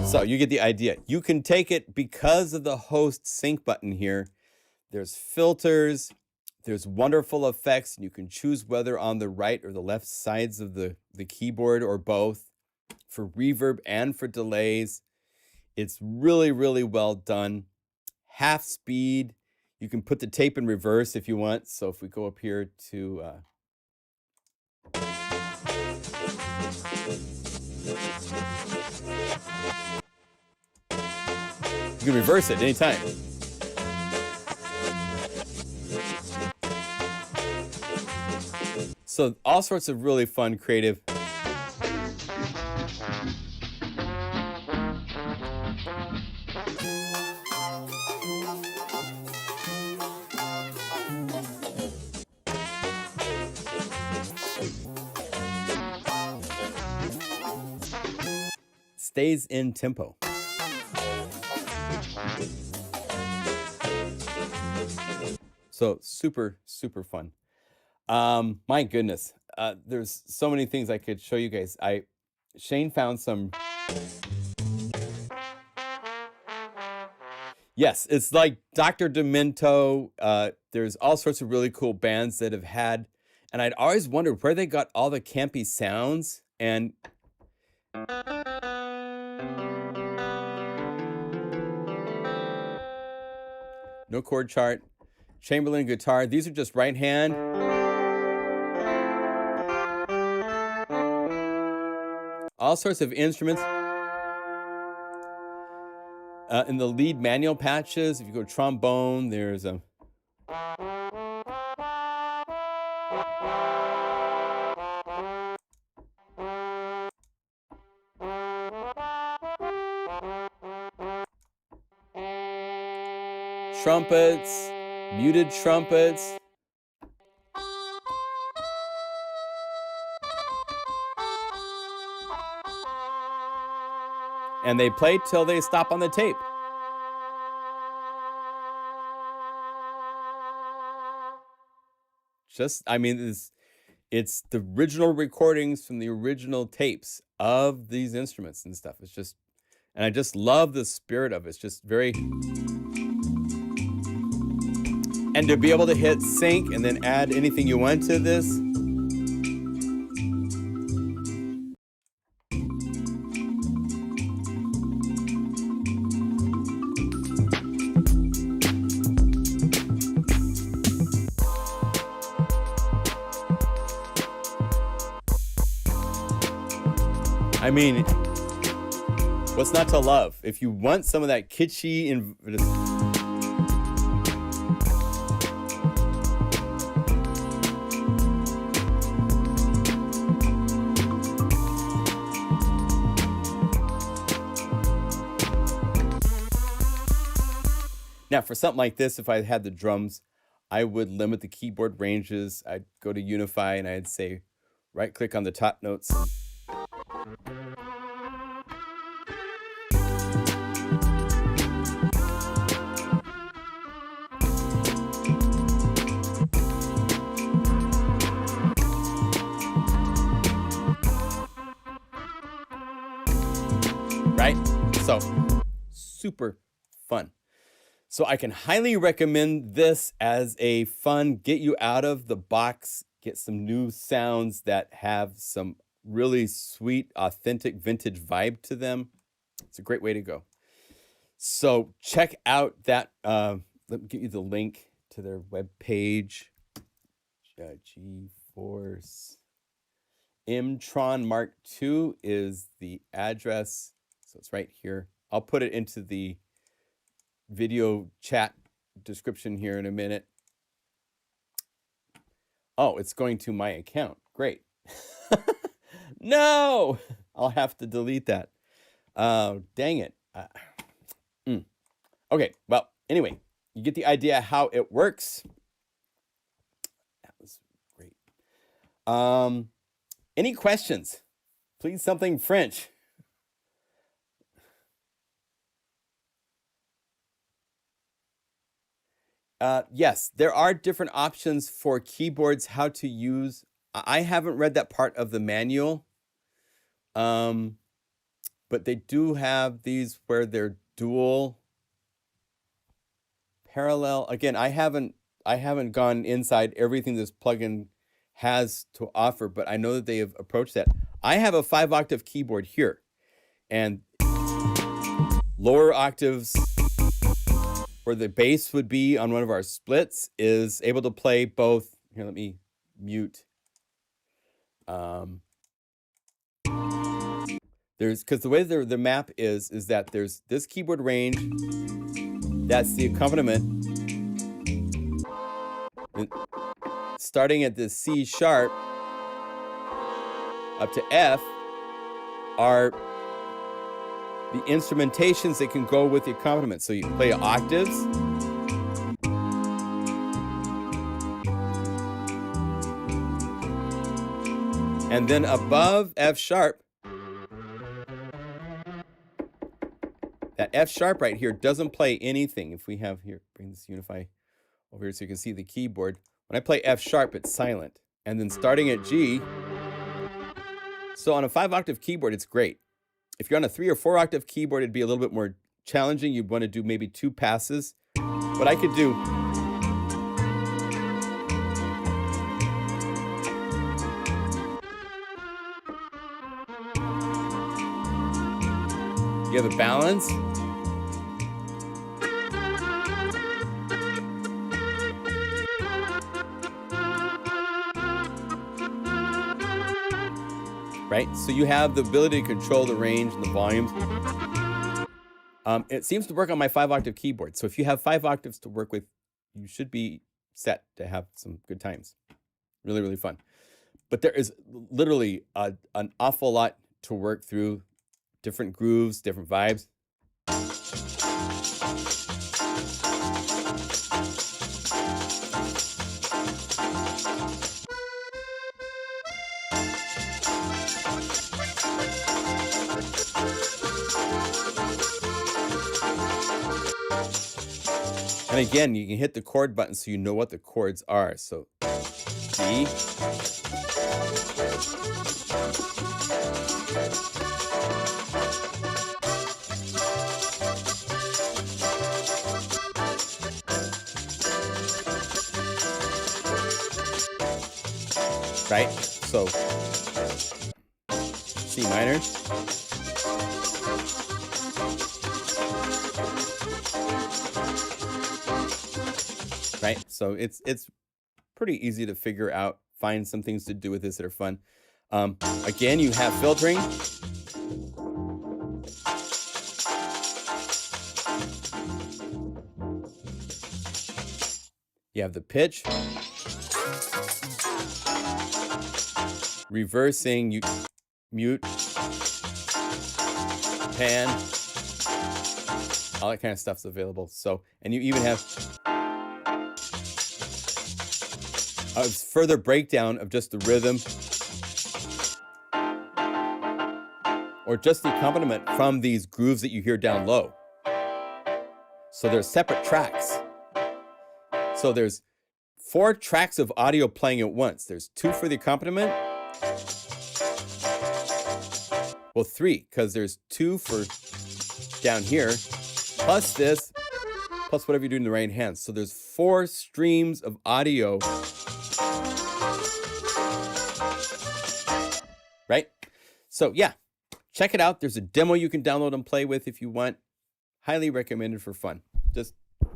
so you get the idea. You can take it because of the host sync button here. There's filters, there's wonderful effects, and you can choose whether on the right or the left sides of the keyboard or both for reverb and for delays. It's really, really well done. Half speed. You can put the tape in reverse if you want. So if we go up here to you can reverse it anytime. So all sorts of really fun, creative. Stays in tempo. So super, super fun. My goodness, there's so many things I could show you guys. Shane found some. Yes, it's like Dr. Demento. There's all sorts of really cool bands that have had, and I'd always wondered where they got all the campy sounds. And no chord chart, Chamberlin guitar. These are just right hand. All sorts of instruments. In the lead manual patches, if you go trombone, there's a trumpets, muted trumpets. And they play till they stop on the tape. I mean, it's the original recordings from the original tapes of these instruments and stuff. It's just, and I just love the spirit of it. It's just very, and to be able to hit sync and then add anything you want to this. I mean, what's not to love? If you want some of that kitschy and now for something like this, if I had the drums, I would limit the keyboard ranges. I'd go to Unify and I'd say right click on the top notes. Right? So, super fun. So I can highly recommend this as a fun, get you out of the box, get some new sounds that have some really sweet, authentic, vintage vibe to them. It's a great way to go. So check out that let me give you the link to their web page. GeForce M-Tron Mark II is the address. So it's right here. I'll put it into the video chat description here in a minute. Oh, it's going to my account. Great. No, I'll have to delete that. Dang it. Okay, well, anyway, you get the idea how it works. That was great. Any questions? Please, something French. Yes, there are different options for keyboards, how to use. I haven't read that part of the manual, but they do have these where they're dual, parallel. Again, I haven't gone inside everything this plugin has to offer, but I know that they have approached that. I have a 5-octave keyboard here, and lower octaves where the bass would be on one of our splits is able to play both. Here, let me mute. Because the way the map is that there's this keyboard range, that's the accompaniment. Starting at the C sharp up to F are the instrumentations that can go with the accompaniment. So you play octaves, and then above F sharp, that F sharp right here doesn't play anything. If we have here, bring this Unify over here so you can see the keyboard. When I play F sharp, it's silent. And then starting at G, so on a 5-octave keyboard, it's great. If you're on a 3 or 4-octave keyboard, it'd be a little bit more challenging. You'd want to do maybe 2 passes. But I could do. You have a balance. Right? So you have the ability to control the range and the volumes. It seems to work on my 5-octave keyboard. So if you have 5 octaves to work with, you should be set to have some good times. Really, really fun. But there is literally an awful lot to work through. Different grooves, different vibes. And again, you can hit the chord button so you know what the chords are. So D, right? So C minor. Right? So it's pretty easy to figure out, find some things to do with this that are fun. Again, you have filtering. You have the pitch. Reversing, mute, pan, all that kind of stuff's available. So, and you even have a further breakdown of just the rhythm or just the accompaniment from these grooves that you hear down low. So there's separate tracks. So there's 4 tracks of audio playing at once. There's 2 for the accompaniment. Well, 3, because there's 2 for down here, plus this, plus whatever you do in the right hand. So there's 4 streams of audio. Right? So yeah, check it out. There's a demo you can download and play with if you want. Highly recommended for fun. Just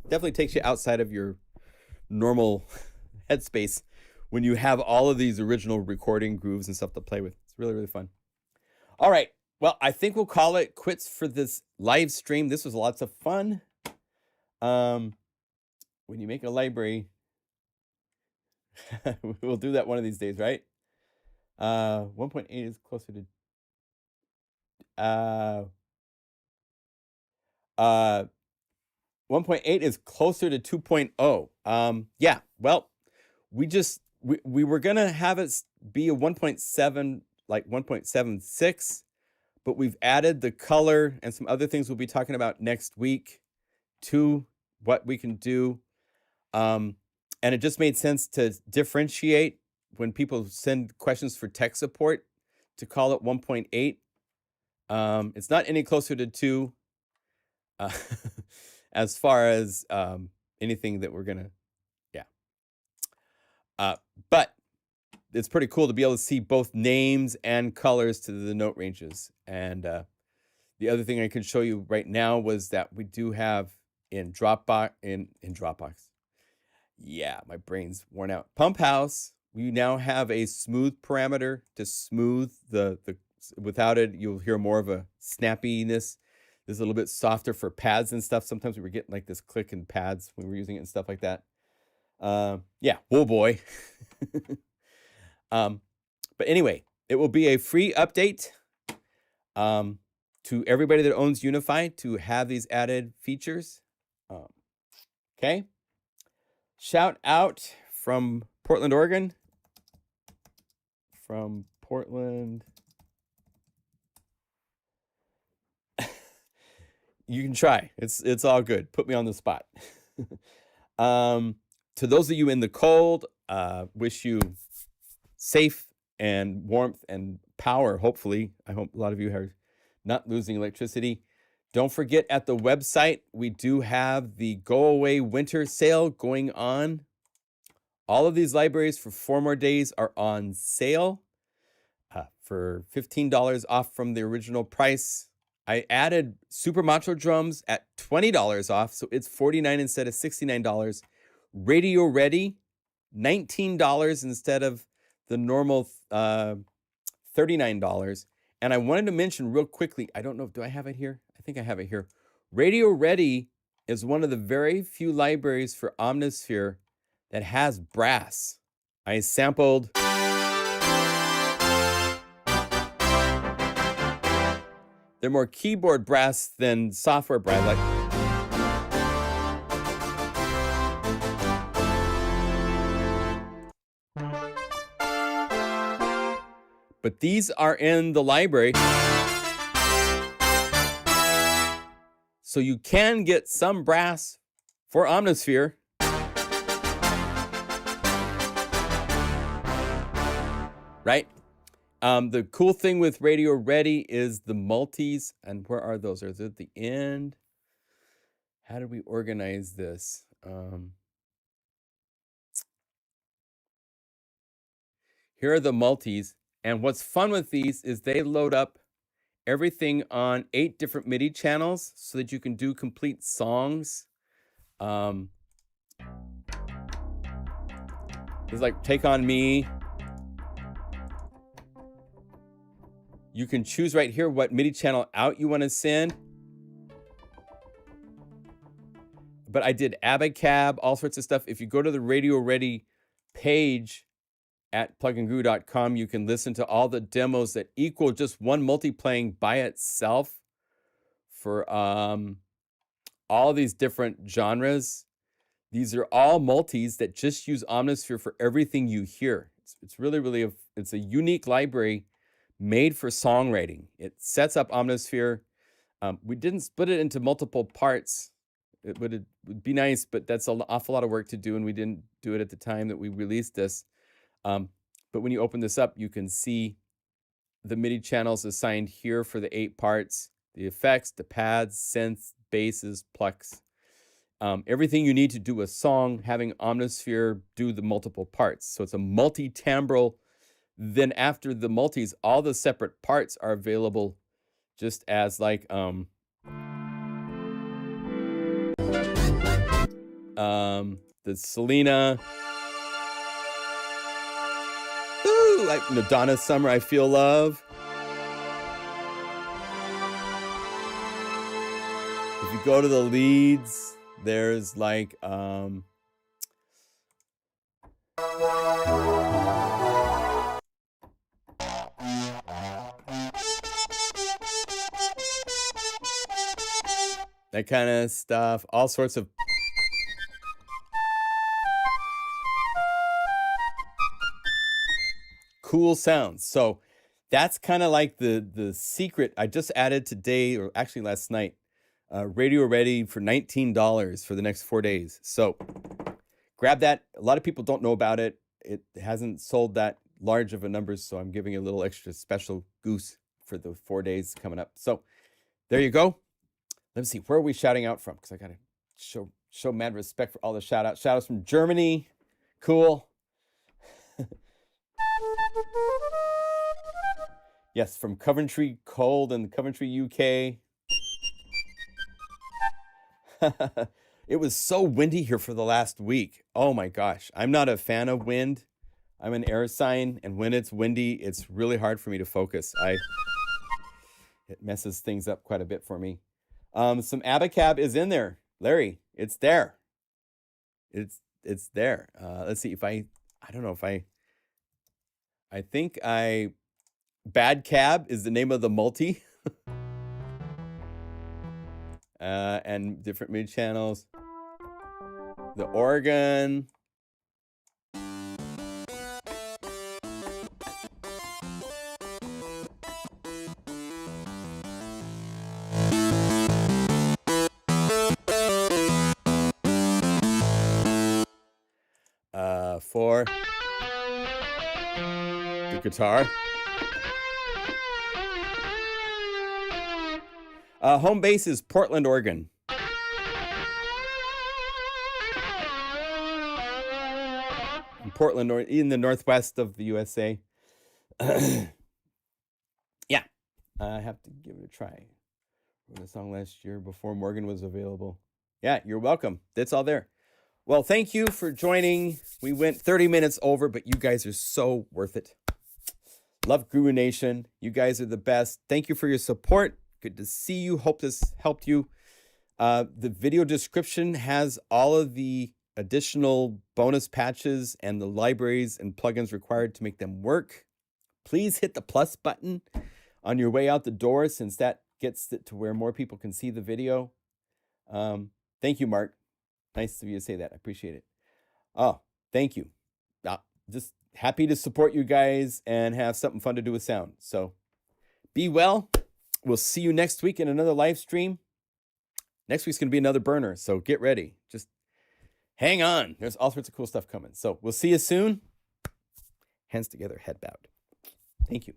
definitely takes you outside of your normal headspace when you have all of these original recording grooves and stuff to play with. It's really, really fun. All right. Well, I think we'll call it quits for this live stream. This was lots of fun. When you make a library, we'll do that one of these days, right? 1.8 is closer to 1.8 is closer to 2.0. Yeah, well, we were gonna have it be a 1.7, like 1.76, but we've added the color and some other things we'll be talking about next week to what we can do. And it just made sense to differentiate when people send questions for tech support to call it 1.8. It's not any closer to 2 as far as anything that we're gonna, yeah. But it's pretty cool to be able to see both names and colors to the note ranges. And the other thing I can show you right now was that we do have in Dropbox, in Dropbox. Yeah, my brain's worn out. Pump House, we now have a smooth parameter to smooth the without it, you'll hear more of a snappiness. This is a little bit softer for pads and stuff. Sometimes we were getting like this click in pads when we were using it and stuff like that. Yeah, whoa boy. But anyway, it will be a free update to everybody that owns Unify to have these added features. Okay. Shout out from Portland, Oregon. From Portland. You can try. It's all good. Put me on the spot. To those of you in the cold, wish you safe and warmth and power, hopefully. I hope a lot of you are not losing electricity. Don't forget, at the website, we do have the Go Away Winter Sale going on. All of these libraries for 4 more days are on sale for $15 off from the original price. I added Super Macho drums at $20 off, so it's $49 instead of $69. Radio Ready, $19 instead of the normal $39. And I wanted to mention real quickly, I don't know, do I have it here? I think I have it here. Radio Ready is one of the very few libraries for Omnisphere that has brass. I sampled they're more keyboard brass than software brass. Like, but these are in the library. So you can get some brass for Omnisphere. Right? The cool thing with Radio Ready is the multis. And where are those? Are they at the end? How did we organize this? Here are the multis. And what's fun with these is they load up everything on 8 different MIDI channels so that you can do complete songs. It's like Take On Me. You can choose right here what MIDI channel out you want to send. But I did Abacab, all sorts of stuff. If you go to the Radio Ready page at plugandgroove.com, you can listen to all the demos that equal just one multi-playing by itself for all these different genres. These are all multis that just use Omnisphere for everything you hear. It's really, really, it's a unique library made for songwriting. It sets up Omnisphere. We didn't split it into multiple parts. It would be nice, but that's an awful lot of work to do, and we didn't do it at the time that we released this. But when you open this up, you can see the MIDI channels assigned here for the 8 parts, the effects, the pads, synths, basses, plucks. Everything you need to do a song, having Omnisphere do the multiple parts. So it's a multi-timbral. Then after the multis, all the separate parts are available just as like, The Selena. Ooh, like Donna Summer, I Feel Love. If you go to the leads, there's like that kind of stuff, all sorts of cool sounds. So that's kind of like the secret. I just added today, or actually last night, Radio Ready for $19 for the next 4 days. So grab that. A lot of people don't know about it. It hasn't sold that large of a numbers, so I'm giving a little extra special goose for the 4 days coming up. So there you go. Let me see, where are we shouting out from? Because I got to show mad respect for all the shout outs. Shout outs from Germany. Cool. Yes, from Coventry Cold and Coventry, UK. It was so windy here for the last week. Oh my gosh. I'm not a fan of wind. I'm an air sign, and when it's windy, it's really hard for me to focus. It messes things up quite a bit for me. Some Abacab is in there. Larry, it's there. It's there. Let's see if I don't know if I think Bad Cab is the name of the multi. And different mid channels. The organ. For the guitar. Home base is Portland, Oregon. In Portland, or in the northwest of the USA. Yeah, I have to give it a try. Wrote a song last year before Morgan was available. Yeah, you're welcome. That's all there. Well, thank you for joining. We went 30 minutes over, but you guys are so worth it. Love Guru Nation. You guys are the best. Thank you for your support. Good to see you. Hope this helped you. The video description has all of the additional bonus patches and the libraries and plugins required to make them work. Please hit the plus button on your way out the door, since that gets it to where more people can see the video. Thank you, Mark. Nice of you to say that. I appreciate it. Oh, thank you. Just happy to support you guys and have something fun to do with sound. So be well. We'll see you next week in another live stream. Next week's going to be another burner, so get ready. Just hang on. There's all sorts of cool stuff coming. So we'll see you soon. Hands together, head bowed. Thank you.